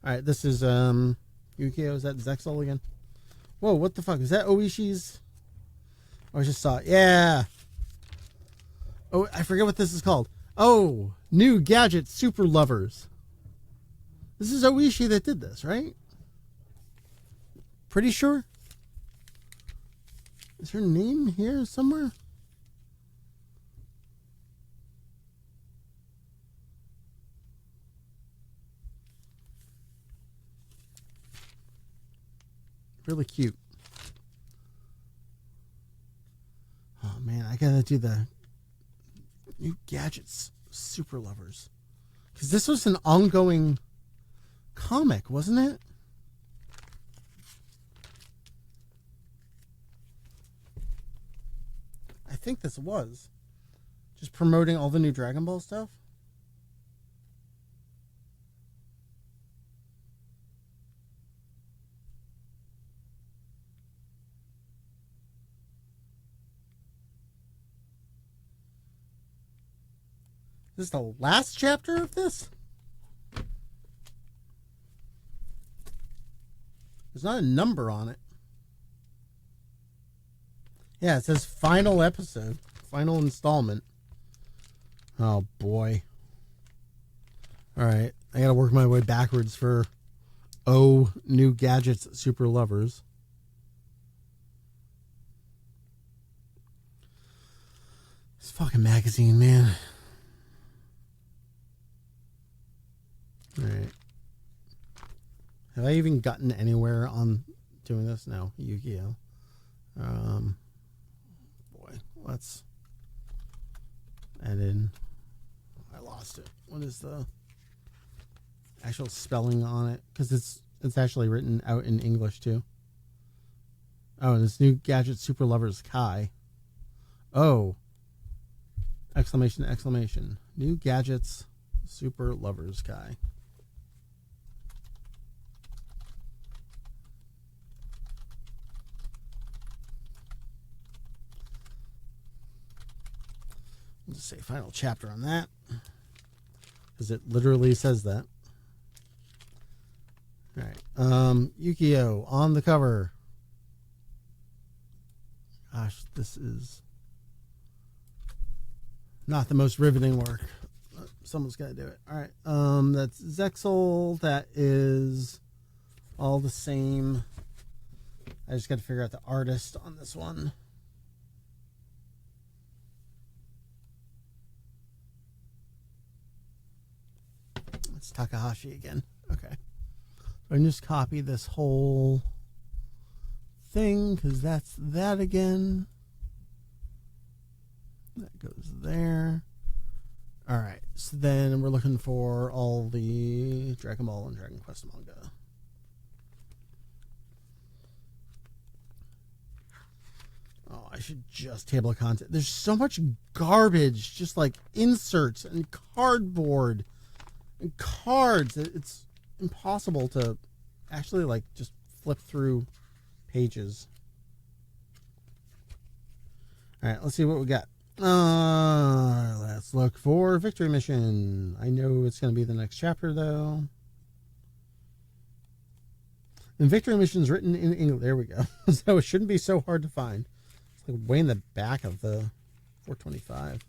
All right, this is Yukio. Is that Zexal again? Whoa, what the fuck? Is that Oishi's? Oh, I just saw it. Yeah. Oh, I forget what this is called. Oh, New Gadget Super Lovers. This is Oishi that did this, right? Pretty sure. Is her name here somewhere? Really cute. Oh man, I gotta do the New Gadgets Super Lovers. Because this was an ongoing comic, wasn't it? I think this was. Just promoting all the new Dragon Ball stuff. This is the last chapter of this? There's not a number on it. Yeah, it says final episode. Final installment. Oh, boy. Alright, I gotta work my way backwards for New Gadgets Super Lovers. This fucking magazine, man. Alright. Have I even gotten anywhere on doing this? No, Yu-Gi-Oh. Boy, let's add in. I lost it. What is the actual spelling on it? Because it's actually written out in English too. Oh, this New Gadget Super Lovers Kai. Oh. Exclamation, exclamation. New Gadgets Super Lovers Kai. I'll just say final chapter on that. Because it literally says that. Alright. Yu-Gi-Oh! On the cover. Gosh, this is not the most riveting work. Someone's got to do it. Alright. That's Zexal. That is all the same. I just got to figure out the artist on this one. It's Takahashi again. Okay. I can just copy this whole thing because that's that again. That goes there. All right. So then we're looking for all the Dragon Ball and Dragon Quest manga. Oh, I should just table of content. There's so much garbage, just like inserts and cardboard. And cards, it's impossible to actually like just flip through pages. All right, let's see what we got. Let's look for Victory Mission. I know it's going to be the next chapter though. And Victory Mission's written in English. There we go. So it shouldn't be so hard to find. It's like way in the back of the 425.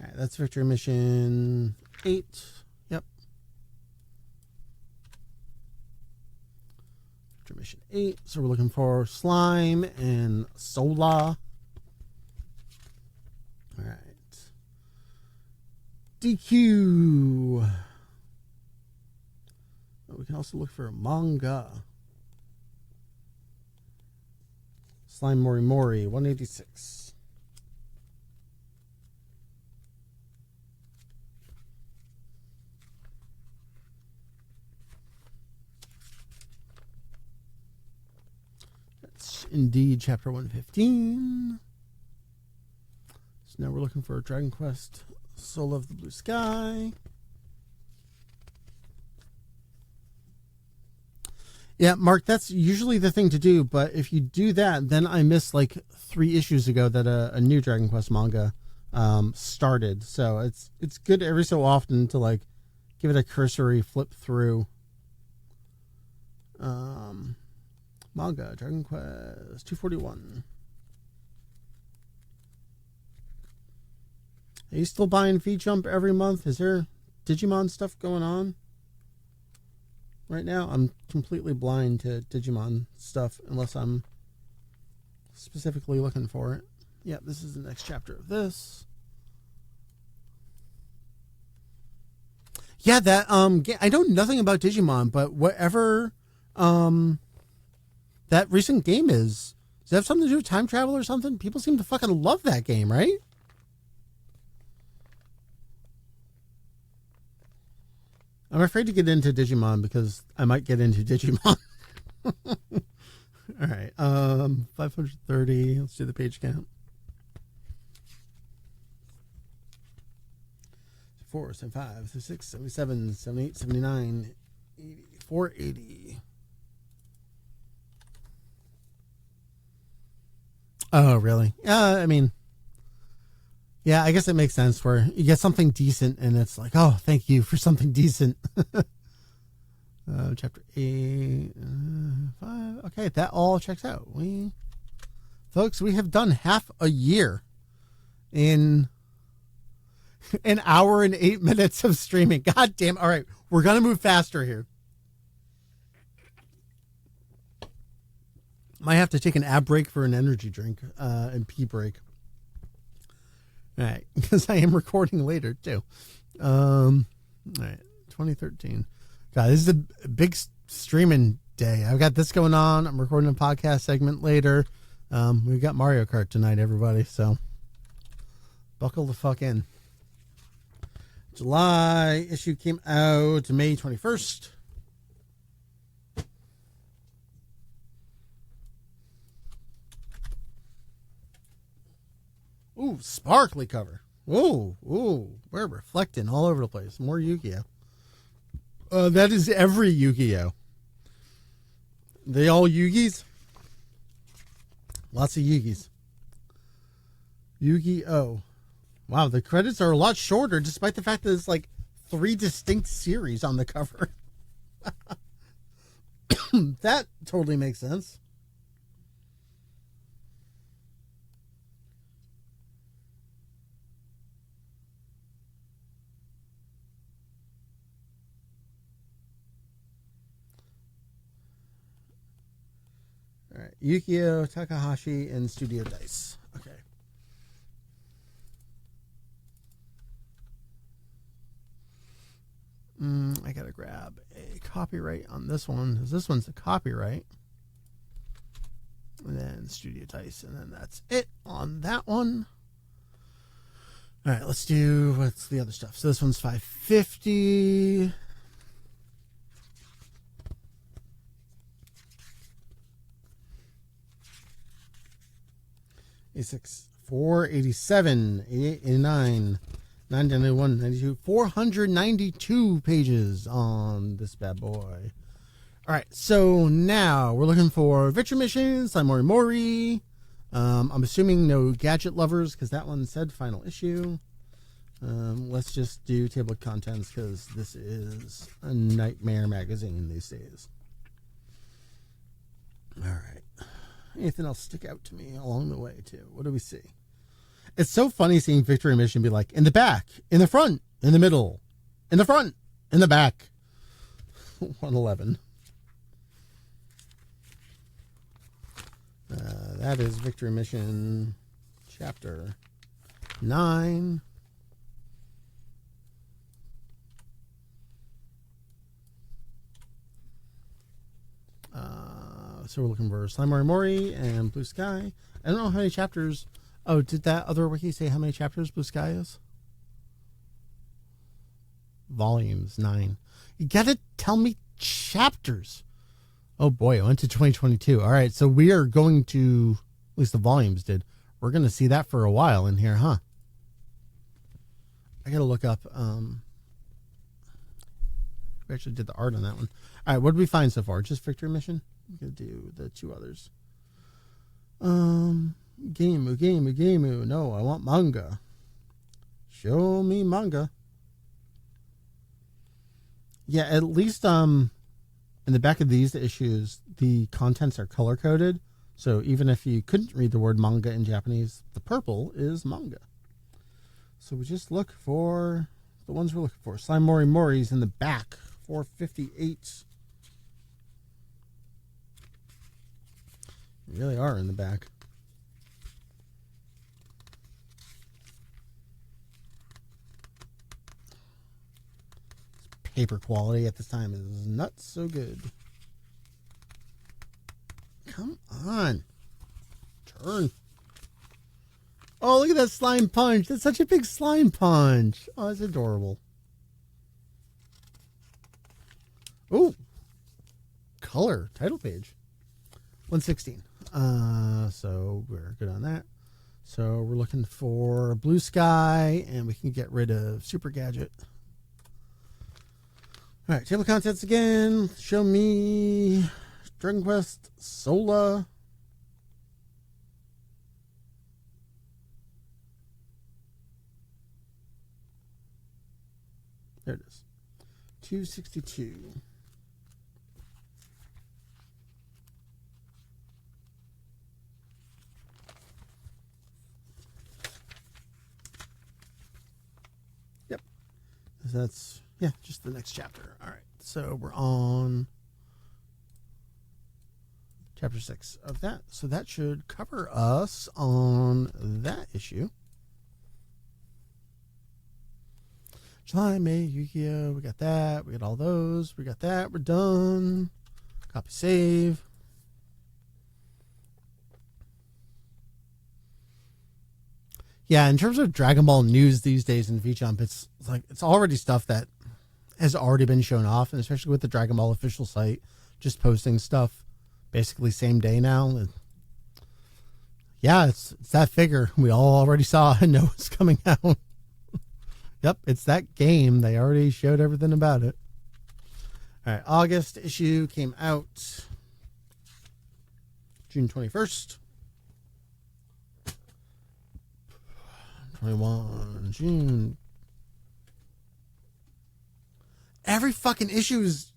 All right, that's Victory Mission 8. Yep. Victory Mission 8. So we're looking for Slime and Sola. All right. DQ. Oh, we can also look for manga. Slime Mori Mori 186. Indeed, chapter 115. So now we're looking for Dragon Quest Soul of the Blue Sky. Yeah, Mark, that's usually the thing to do, but if you do that, then I missed like 3 issues ago that a new Dragon Quest manga started. So it's good every so often to like give it a cursory flip through. Manga, Dragon Quest 241. Are you still buying V-Jump every month? Is there Digimon stuff going on? Right now, I'm completely blind to Digimon stuff unless I'm specifically looking for it. Yeah, this is the next chapter of this. Yeah, that I know nothing about Digimon, but whatever that recent game is, does that have something to do with time travel or something? People seem to fucking love that game, right? I'm afraid to get into Digimon because I might get into Digimon. All right. 530. Let's do the page count. 4, 75, 76, 77, 78, 79, 80, 480. Oh, really? I mean, yeah, I guess it makes sense where you get something decent and it's like, oh, thank you for something decent. Chapter 8, 5. Okay, that all checks out. Folks, we have done half a year in an hour and 8 minutes of streaming. God damn. All right, we're going to move faster here. Might have to take an ab break for an energy drink and pee break. All right, because I am recording later too. All right, 2013. God, this is a big streaming day. I've got this going on. I'm recording a podcast segment later. We've got Mario Kart tonight, everybody. So buckle the fuck in. July issue came out May 21st. Ooh, sparkly cover. Ooh, we're reflecting all over the place. More Yu-Gi-Oh. That is every Yu-Gi-Oh. They all Yu-Gis? Lots of Yu-Gis. Yu-Gi-Oh. Wow, the credits are a lot shorter despite the fact that there's like 3 distinct series on the cover. That totally makes sense. All right, Yukio Takahashi and Studio Dice. Okay. I gotta grab a copyright on this one because this one's a copyright. And then Studio Dice, and then that's it on that one. All right, let's do what's the other stuff. So this one's $550. $487, 88, 89, 991, 92, 492 pages on this bad boy. All right, so now we're looking for Victory Mission, Saimori Mori. I'm assuming no gadget lovers because that one said final issue. Let's just do table of contents because this is a nightmare magazine these days. All right. Anything else stick out to me along the way, too? What do we see? It's so funny seeing Victory Mission be like, in the back, in the front, in the middle, in the front, in the back. 111. That is Victory Mission chapter 9. So we're looking for Saimori Mori and Blue Sky. I don't know how many chapters. Oh, did that other wiki say how many chapters Blue Sky is? Volumes 9. You gotta tell me chapters. Oh boy, I went to 2022. All right, so we are going to, at least the volumes did. We're going to see that for a while in here, huh? I gotta look up. We actually did the art on that one. All right, what did we find so far? Just Victory Mission? We could do the 2 others. Gameu. No, I want manga. Show me manga. Yeah, at least in the back of these issues, the contents are color coded. So even if you couldn't read the word manga in Japanese, the purple is manga. So we just look for the ones we're looking for. Slime Mori's in the back, 458. They really are in the back. Paper quality at this time is not so good. Come on. Turn. Oh, look at that slime punch. That's such a big slime punch. Oh, that's adorable. Oh. Color. Title page. 116. So we're good on that. So we're looking for Blue Sky, and we can get rid of Super Gadget. All right, table contents again. Show me Dragon Quest Sola. There it is. 262. Yep. That's, yeah, just the next chapter. All right. So we're on chapter 6 of that. So that should cover us on that issue. July, May, Yu-Gi-Oh! We got that. We got all those. We got that. We're done. Copy, save. Yeah, in terms of Dragon Ball news these days in V-Jump, it's like it's already stuff that has already been shown off, and especially with the Dragon Ball official site just posting stuff basically same day now. And yeah, it's that figure we all already saw and know it's coming out. Yep, it's that game. They already showed everything about it. All right, August issue came out June 21st. 21 June. Every fucking issue is...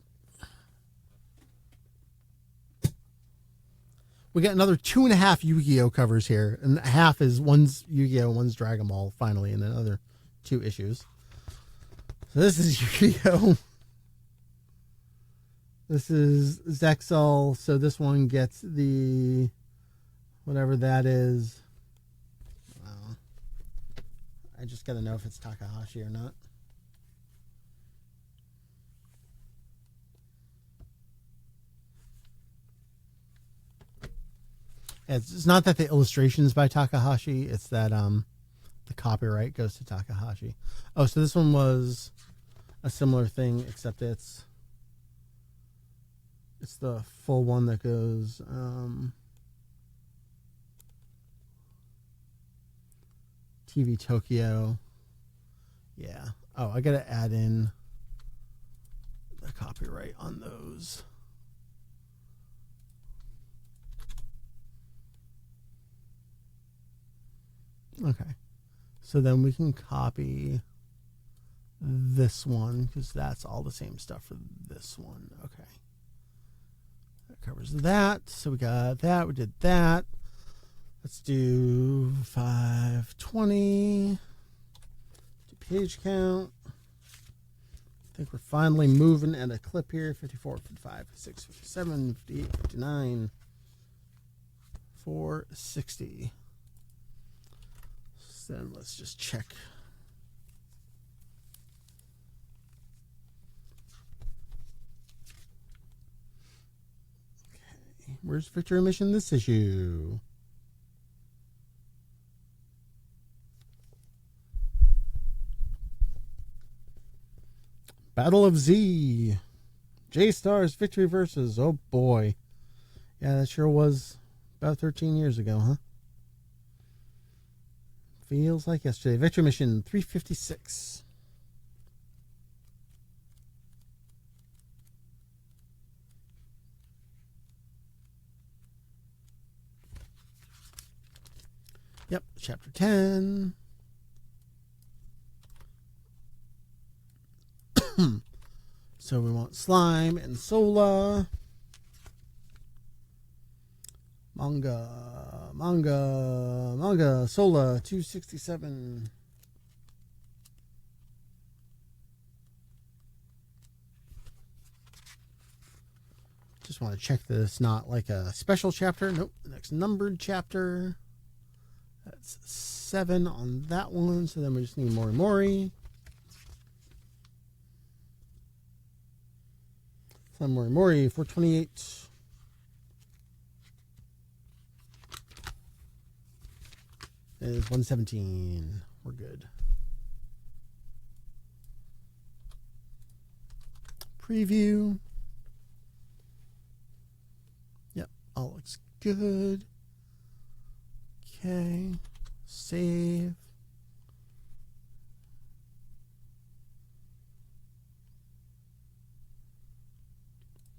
We got another 2.5 Yu-Gi-Oh covers here, and half is one's Yu-Gi-Oh, one's Dragon Ball finally, and then another 2 issues. So this is Yu-Gi-Oh. This is Zexal. So this one gets the whatever that is. I just gotta know if it's Takahashi or not. It's not that the illustration's by Takahashi. It's that the copyright goes to Takahashi. Oh, so this one was a similar thing, except it's the full one that goes TV Tokyo. Yeah. Oh, I gotta add in the copyright on those. Okay. So then we can copy this one because that's all the same stuff for this one. Okay. That covers that. So we got that. We did that. Let's do 520. Do page count. I think we're finally moving at a clip here. 54, 55, 56, 57, 58, 59, 460. So then let's just check. Okay, where's Victory Mission this issue? Battle of Z. J-Star's Victory Versus. Oh boy. Yeah, that sure was about 13 years ago, huh? Feels like yesterday. Victory Mission 356. Yep, chapter 10. So we want Slime and Sola. Manga, Sola, 267. Just want to check that it's not like a special chapter. Nope, the next numbered chapter. That's 7 on that one. So then we just need Mori Mori. So Mori Mori, 428. Is 117. We're good. Preview. Yep, all looks good. Okay, save.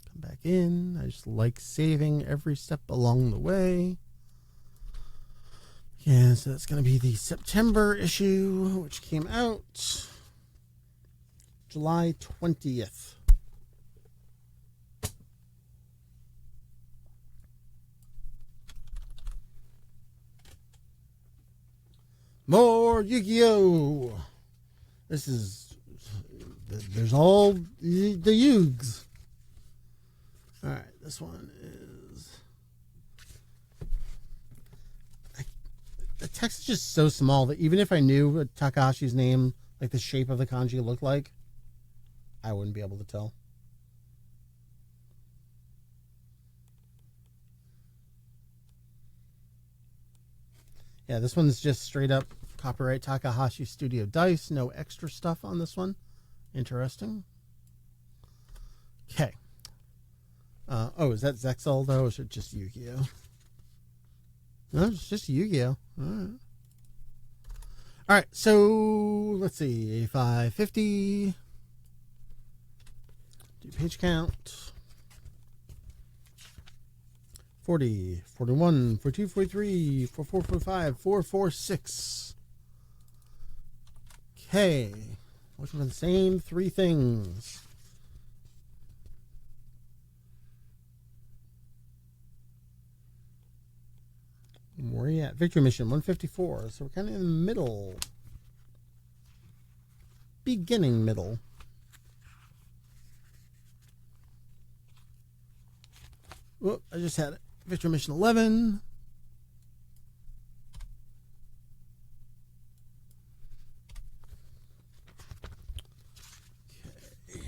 Come back in. I just like saving every step along the way. Yeah, so that's going to be the September issue, which came out July 20th. More Yu-Gi-Oh! This is... There's all the Yugs. Alright, this one is... The text is just so small that even if I knew what Takahashi's name, like the shape of the kanji looked like, I wouldn't be able to tell. Yeah, this one's just straight up copyright Takahashi Studio Dice. No extra stuff on this one. Interesting. Okay. Oh, is that Zexal though, or is it just Yu-Gi-Oh? No, it's just Yu-Gi-Oh. All right, so let's see. 550. Do page count. 40, 41, 42, 43, 44, 45, 446. Okay. Looking for the same 3 things. Where are you at? Victory mission 154. So we're kind of in the middle. Beginning middle. Whoop, I just had it. Victory mission 11. Okay.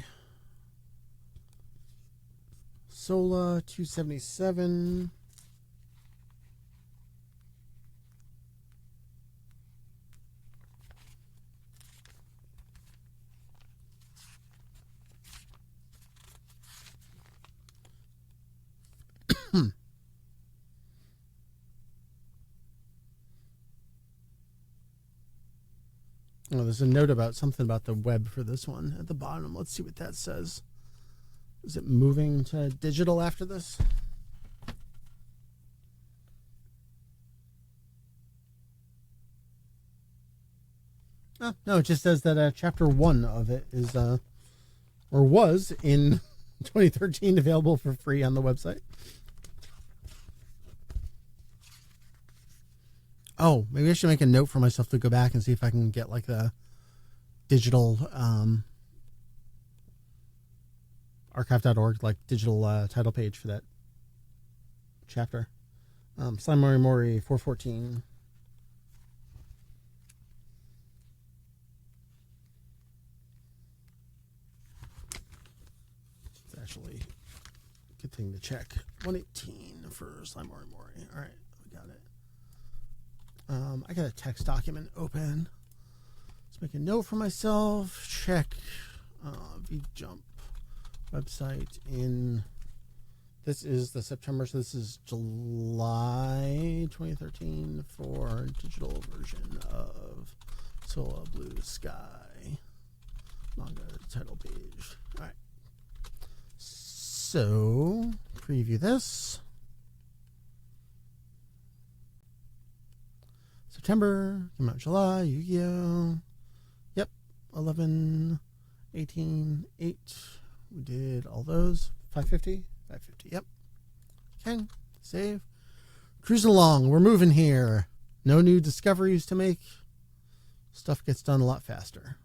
Sola 277. Oh, there's a note about something about the web for this one at the bottom. Let's see what that says. Is it moving to digital after this? Oh, no, it just says that chapter 1 of it is, or was in 2013 available for free on the website. Oh, maybe I should make a note for myself to go back and see if I can get like the digital archive.org, like digital title page for that chapter. Slime Mori Mori 414. It's actually a good thing to check. 118 for Slime Mori Mori. All right, we got it. I got a text document open. Let's make a note for myself. Check VJump website in. This is the September, so this is July 2013 for digital version of Sola Blue Sky manga title page. All right. So preview this. September. Came out July. Yu-Gi-Oh! Yep. 11, 18, 8. We did all those. 550. 550. Yep. Okay. Save. Cruising along. We're moving here. No new discoveries to make. Stuff gets done a lot faster.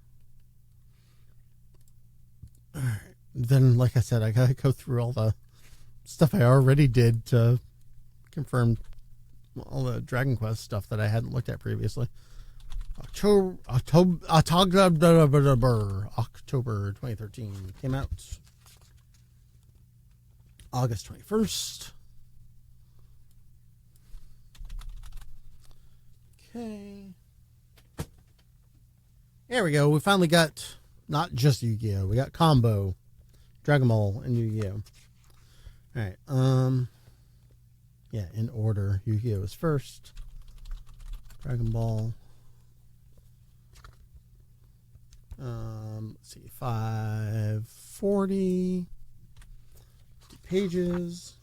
All right. Then, like I said, I got to go through all the stuff I already did to confirm all the Dragon Quest stuff that I hadn't looked at previously. October 2013 came out. August 21st. Okay. There we go. We finally got not just Yu-Gi-Oh! We got Combo, Dragon Ball, and Yu-Gi-Oh! All right. Yeah, in order. Yu-Gi-Oh! is first. Dragon Ball. Let's see. 540. 50 pages.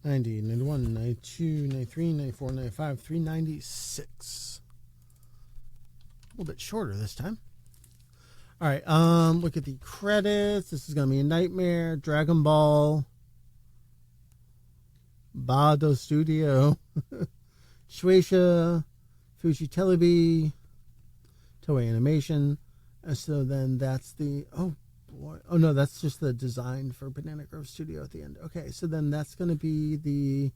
$90, $91, $92, $93, $94, $95, $396. A little bit shorter this time. All right, look at the credits. This is going to be a nightmare. Dragon Ball. Bado Studio. Shueisha. Fuji Telebi. Toei Animation. And so then that's the... Oh no, that's just the design for Banana Grove Studio at the end. Okay, so then that's going to be the...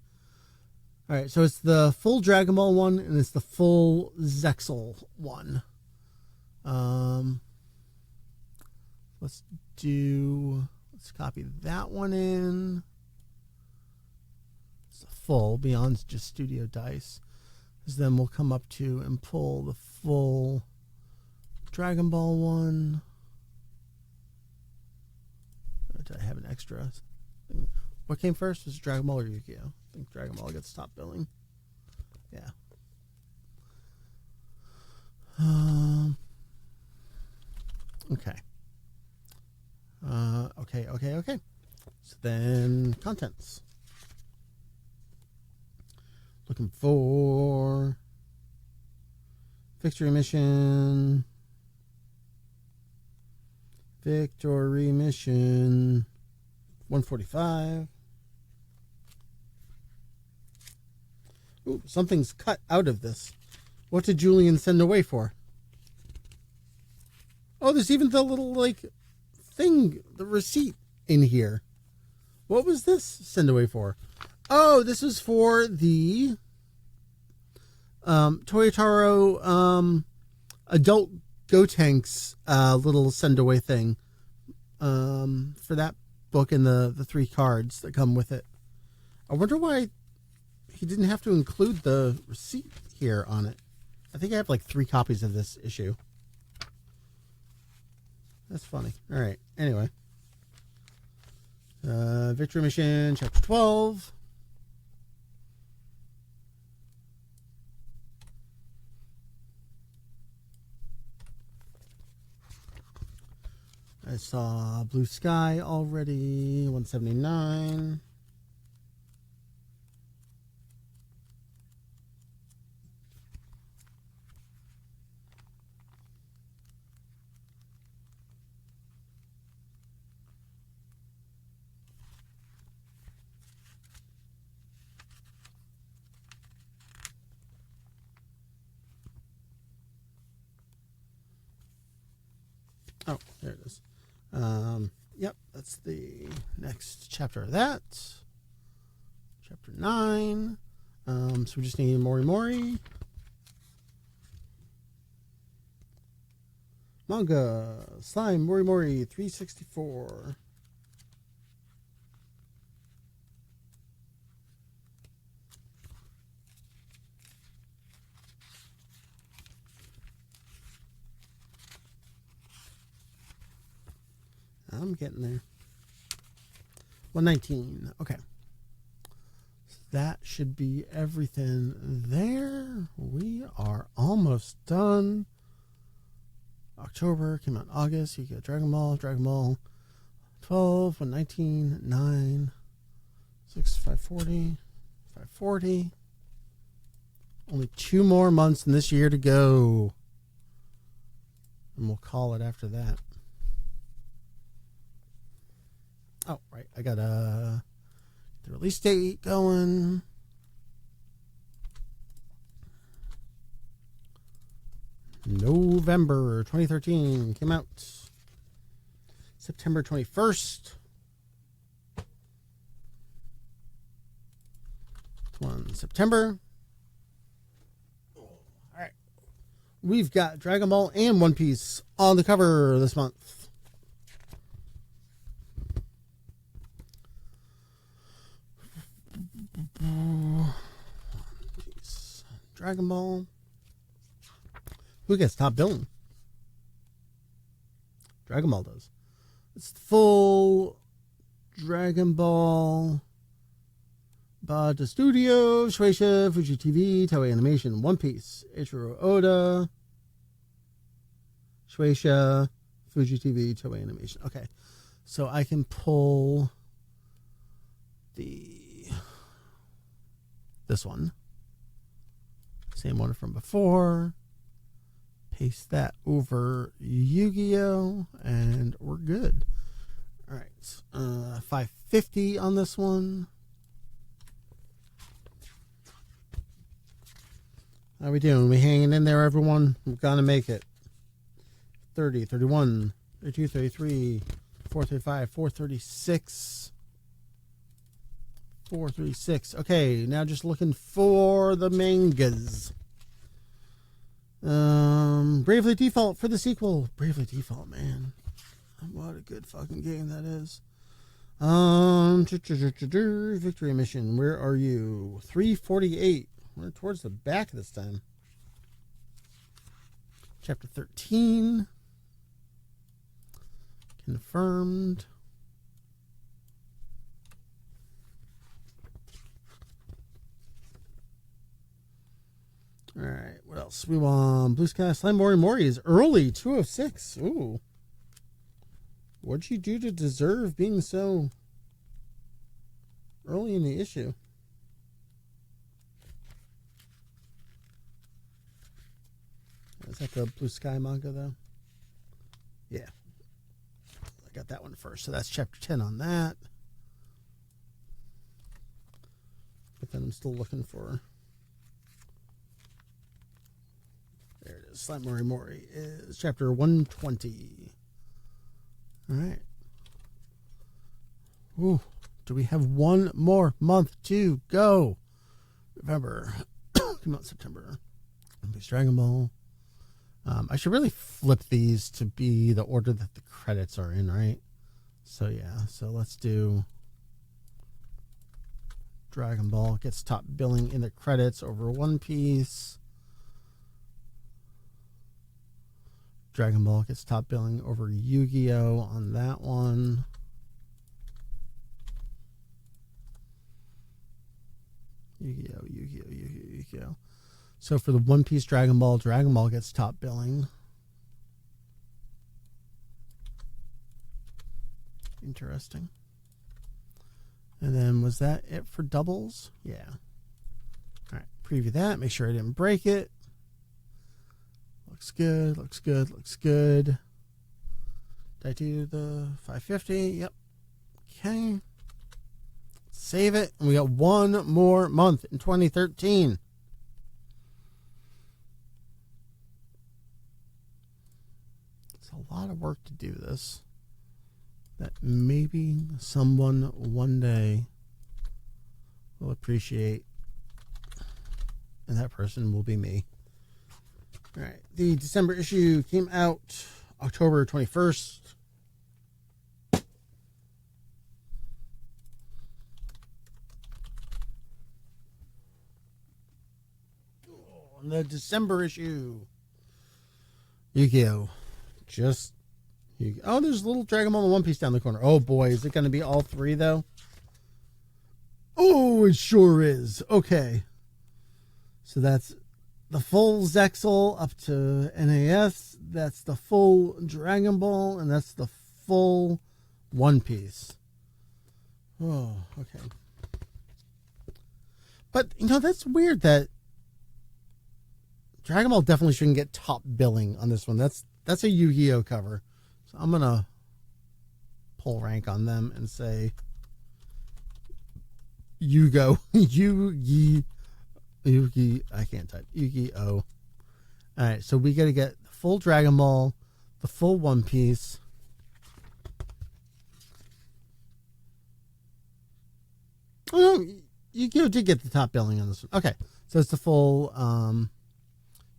All right, so it's the full Dragon Ball one, and it's the full Zexal one. Let's copy that one in. It's the full, beyond just Studio Dice. Because then we'll come up to and pull the full Dragon Ball one. I have an extra. What came first? Was it Dragon Ball or Yu-Gi-Oh? I think Dragon Ball gets top billing. Yeah. Okay. Okay. So then contents. Looking for Victory Mission. Victory Mission 145. Ooh, something's cut out of this. What did Julian send away for? Oh, there's even the little, like, thing, the receipt in here. What was this send away for? Oh, this is for the Toyotaro adult Gotenks little send away thing for that book and the 3 cards that come with it. I wonder why he didn't have to include the receipt here on it. I think I have like 3 copies of this issue. That's funny. All right. Anyway. Victory Mission, Chapter 12. I saw Blue Sky already, 179. Oh, there it is. Yep, that's the next chapter of that. Chapter 9. So we just need Mori Mori. Manga, Slime, Mori Mori, 364. I'm getting there. 119. Okay. So that should be everything there. We are almost done. October, came out in August. You get Dragon Ball 12, 119, 9, 6, 540, 540. Only 2 more months in this year to go. And we'll call it after that. Oh, right. I got the release date going. November 2013 came out. September 21st. September. All right. We've got Dragon Ball and One Piece on the cover this month. Dragon Ball. Who gets top billing? Dragon Ball does. It's the full Dragon Ball. Bada Studio, Shueisha, Fuji TV, Toei Animation, One Piece, Ichiro Oda, Shueisha, Fuji TV, Toei Animation. Okay, so I can pull this one. Same one from before. Paste that over Yu-Gi-Oh! And we're good. All right. $5.50 on this one. How we doing? We hanging in there, everyone? We're going to make it. 30, 31, 32, 33, 435, 436. 436. Okay, now just looking for the mangas. Bravely Default for the sequel. Bravely Default, man. What a good fucking game that is. Victory Mission. Where are you? 348. We're towards the back this time. Chapter 13. Confirmed. All right, what else? We want Blue Sky Slime Mori is early, 206. Ooh. What'd you do to deserve being so early in the issue? Is that the Blue Sky manga, though? Yeah. I got that one first, so that's chapter 10 on that. But then I'm still looking for... There it is. Slime Mori is chapter 120. All right. Ooh, do we have one more month to go? November. Come out September. Dragon Ball. I should really flip these to be the order that the credits are in, right? So, yeah. So, let's do Dragon Ball. Gets top billing in the credits over One Piece. Dragon Ball gets top billing over Yu-Gi-Oh! On that one. Yu-Gi-Oh! So for the One Piece Dragon Ball gets top billing. Interesting. And then was that it for doubles? Yeah. All right, preview that. Make sure I didn't break it. Looks good, looks good, looks good. Did I do the 550? Yep. Okay. Save it. And we got one more month in 2013. It's a lot of work to do this. That maybe someone one day will appreciate. And that person will be me. All right, the December issue came out October 21st. And the December issue. Yu-Gi-Oh! Just Yu-Gi-Oh! Oh, there's a little Dragon Ball and One Piece down the corner. Oh boy, is it going to be all three though? Oh, it sure is. Okay. So that's the full Zexal up to NAS. That's the full Dragon Ball, and that's the full One Piece. Oh, okay. But, that's weird that Dragon Ball definitely shouldn't get top billing on this one. That's a Yu-Gi-Oh cover. So I'm going to pull rank on them and say Yu-Gi-Oh. I can't type. Yu-Gi-Oh. All right, so we got to get the full Dragon Ball, the full One Piece. Oh, no, Yu-Gi-Oh did get the top billing on this one. Okay, so it's the full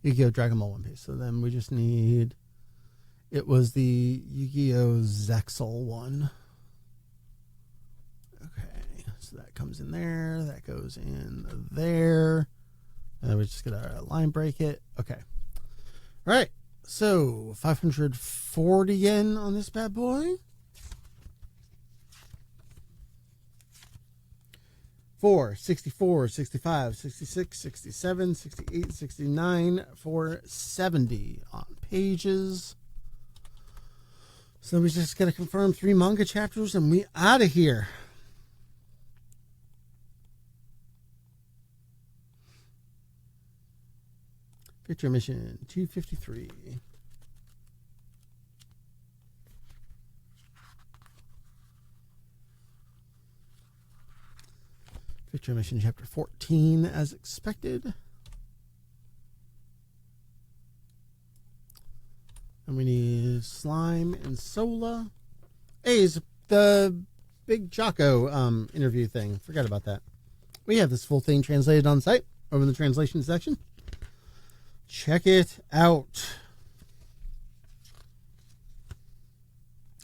Yu-Gi-Oh Dragon Ball One Piece. So then we just need... It was the Yu-Gi-Oh Zexal one. Okay, so that comes in there. That goes in there. And then we just gotta line break it. Okay. All right. So 540 yen on this bad boy. 4, 64, 65, 66, 67, 68, 69, 470 on pages. So we just got to confirm 3 manga chapters and we out of here. Feature mission 253. Feature mission chapter 14 as expected. And we need Slime and Sola. Hey, it's the big Jocko interview thing. Forgot about that. We have this full thing translated on site over in the translation section. Check it out.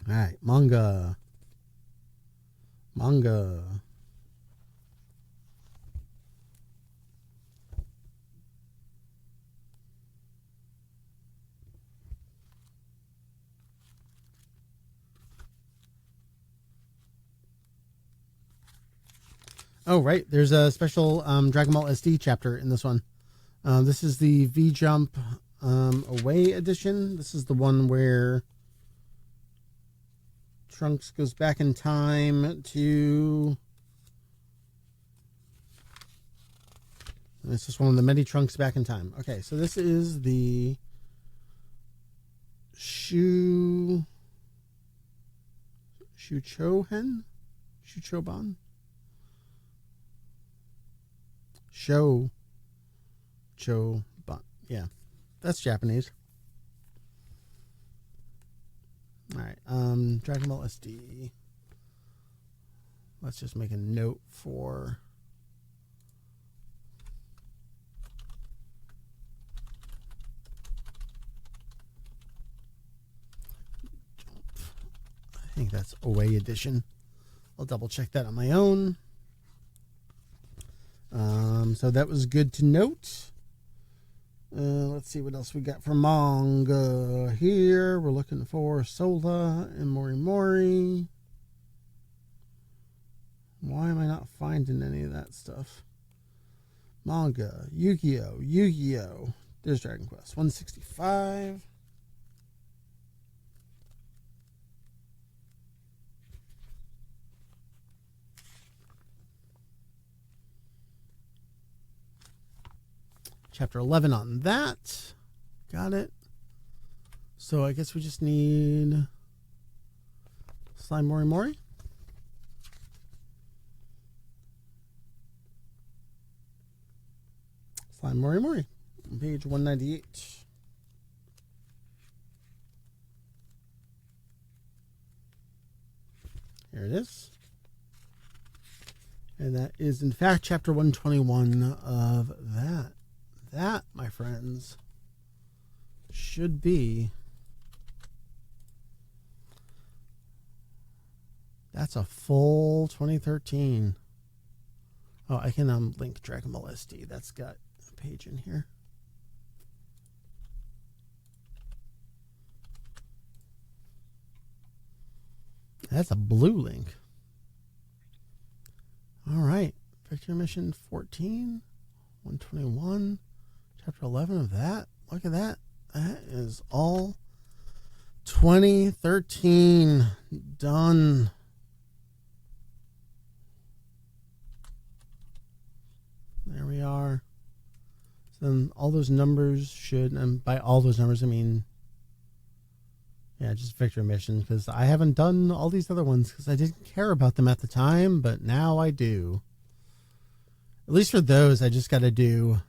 All right, manga. Oh, right. There's a special Dragon Ball SD chapter in this one. This is the V-Jump Away edition. This is the one where Trunks goes back in time to... This is one of the many Trunks back in time. Okay, so this is the Shuchoban? Shuchoban? Choban. Yeah, that's Japanese. All right, Dragon Ball SD. Let's just make a note for... I think that's Away edition. I'll double check that on my own. So that was good to note. Let's see what else we got for manga here. We're looking for Sola and Mori Mori. Why am I not finding any of that stuff? Manga, Yu-Gi-Oh. There's Dragon Quest 165. Chapter 11 on that. Got it. So I guess we just need Slime Mori Mori. Slime Mori Mori. Page 198. Here it is. And that is, in fact, chapter 121 of that. That, my friends, should be... That's a full 2013. Oh, I can link Dragon Ball SD. That's got a page in here. That's a blue link. All right. Victory Mission 14, 121. Chapter 11 of that. Look at that. That is all 2013 done. There we are. So then all those numbers should, and by all those numbers, I mean, yeah, just victory missions, because I haven't done all these other ones because I didn't care about them at the time, but now I do. At least for those, I just got to do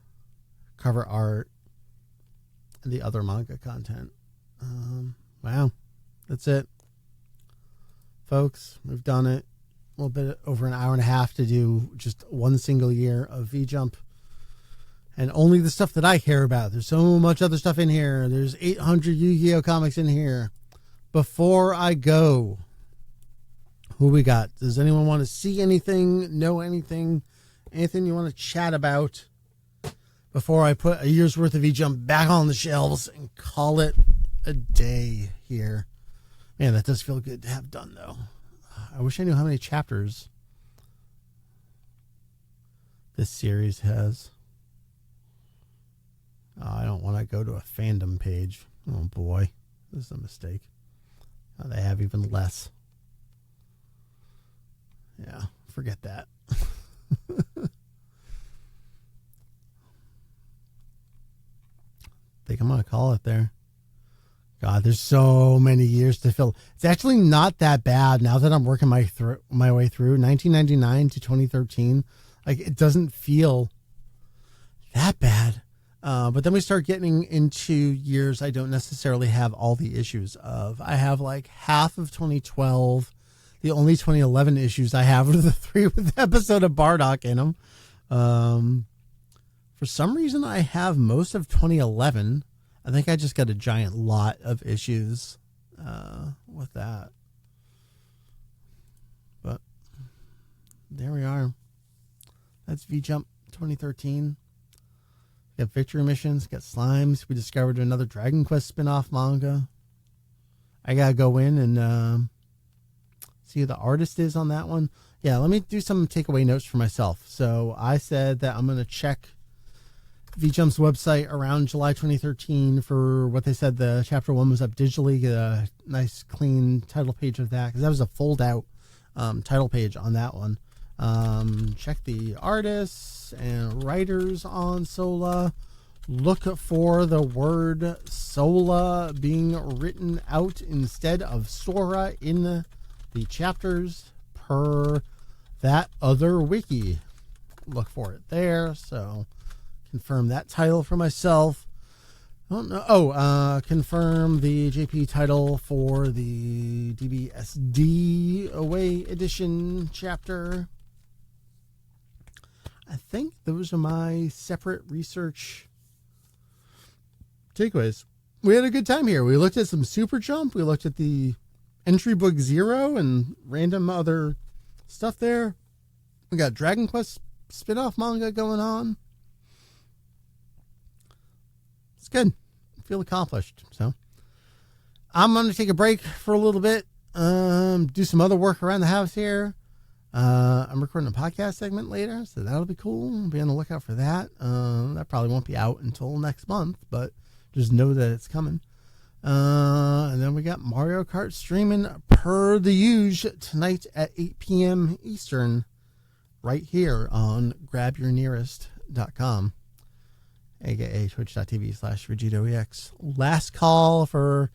cover art and the other manga content. Wow. That's it. Folks, we've done it. A little bit over an hour and a half to do just one single year of V-Jump. And only the stuff that I care about. There's so much other stuff in here. There's 800 Yu-Gi-Oh comics in here. Before I go, who we got? Does anyone want to see anything, know anything, anything you want to chat about before I put a year's worth of V-Jump back on the shelves and call it a day here? Man, that does feel good to have done, though. I wish I knew how many chapters this series has. Oh, I don't want to go to a fandom page. Oh, boy. This is a mistake. Oh, they have even less. Yeah, forget that. Think I'm going to call it there. God, there's so many years to fill. It's actually not that bad now that I'm working my way through 1999 to 2013. Like, it doesn't feel that bad. But then we start getting into years I don't necessarily have all the issues of. I have like half of 2012. The only 2011 issues I have are the 3 with the episode of Bardock in them. For some reason, I have most of 2011. I think I just got a giant lot of issues with that. But there we are. That's V-Jump 2013. Got victory missions, got slimes. We discovered another Dragon Quest spin-off manga. I gotta go in and see who the artist is on that one. Yeah, let me do some takeaway notes for myself. So I said that I'm gonna check V-Jump's website around July 2013 for what they said the chapter 1 was up digitally. Get a nice clean title page of that, because that was a fold out title page on that one. Check the artists and writers on Sola. Look for the word Sola being written out instead of Sora in the chapters per that other wiki. Look for it there. So confirm that title for myself. I don't know. Confirm the JP title for the DBSD Away Edition chapter. I think those are my separate research takeaways. We had a good time here. We looked at some Super Jump. We looked at the entry book 0 and random other stuff there. We got Dragon Quest spin-off manga going on. It's good. I feel accomplished. So I'm going to take a break for a little bit. Do some other work around the house here. I'm recording a podcast segment later, so that'll be cool. Be on the lookout for that. That probably won't be out until next month, but just know that it's coming. And then we got Mario Kart streaming per the usual tonight at 8 p.m. Eastern, right here on grabyournearest.com, aka twitch.tv/VegitoEX. Last call for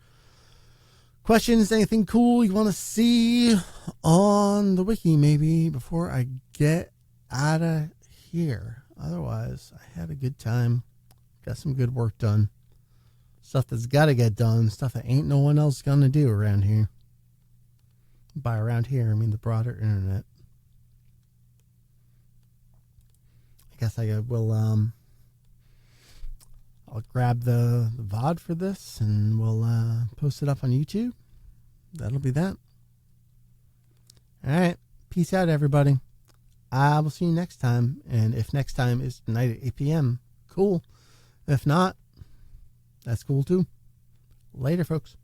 questions, anything cool you want to see on the wiki maybe before I get out of here. Otherwise, I had a good time. Got some good work done. Stuff that's got to get done. Stuff that ain't no one else going to do around here. By around here, I mean the broader internet. I guess I will, I'll grab the VOD for this and we'll post it up on YouTube. That'll be that. All right. Peace out, everybody. I will see you next time. And if next time is tonight at 8 p.m., cool. If not, that's cool too. Later, folks.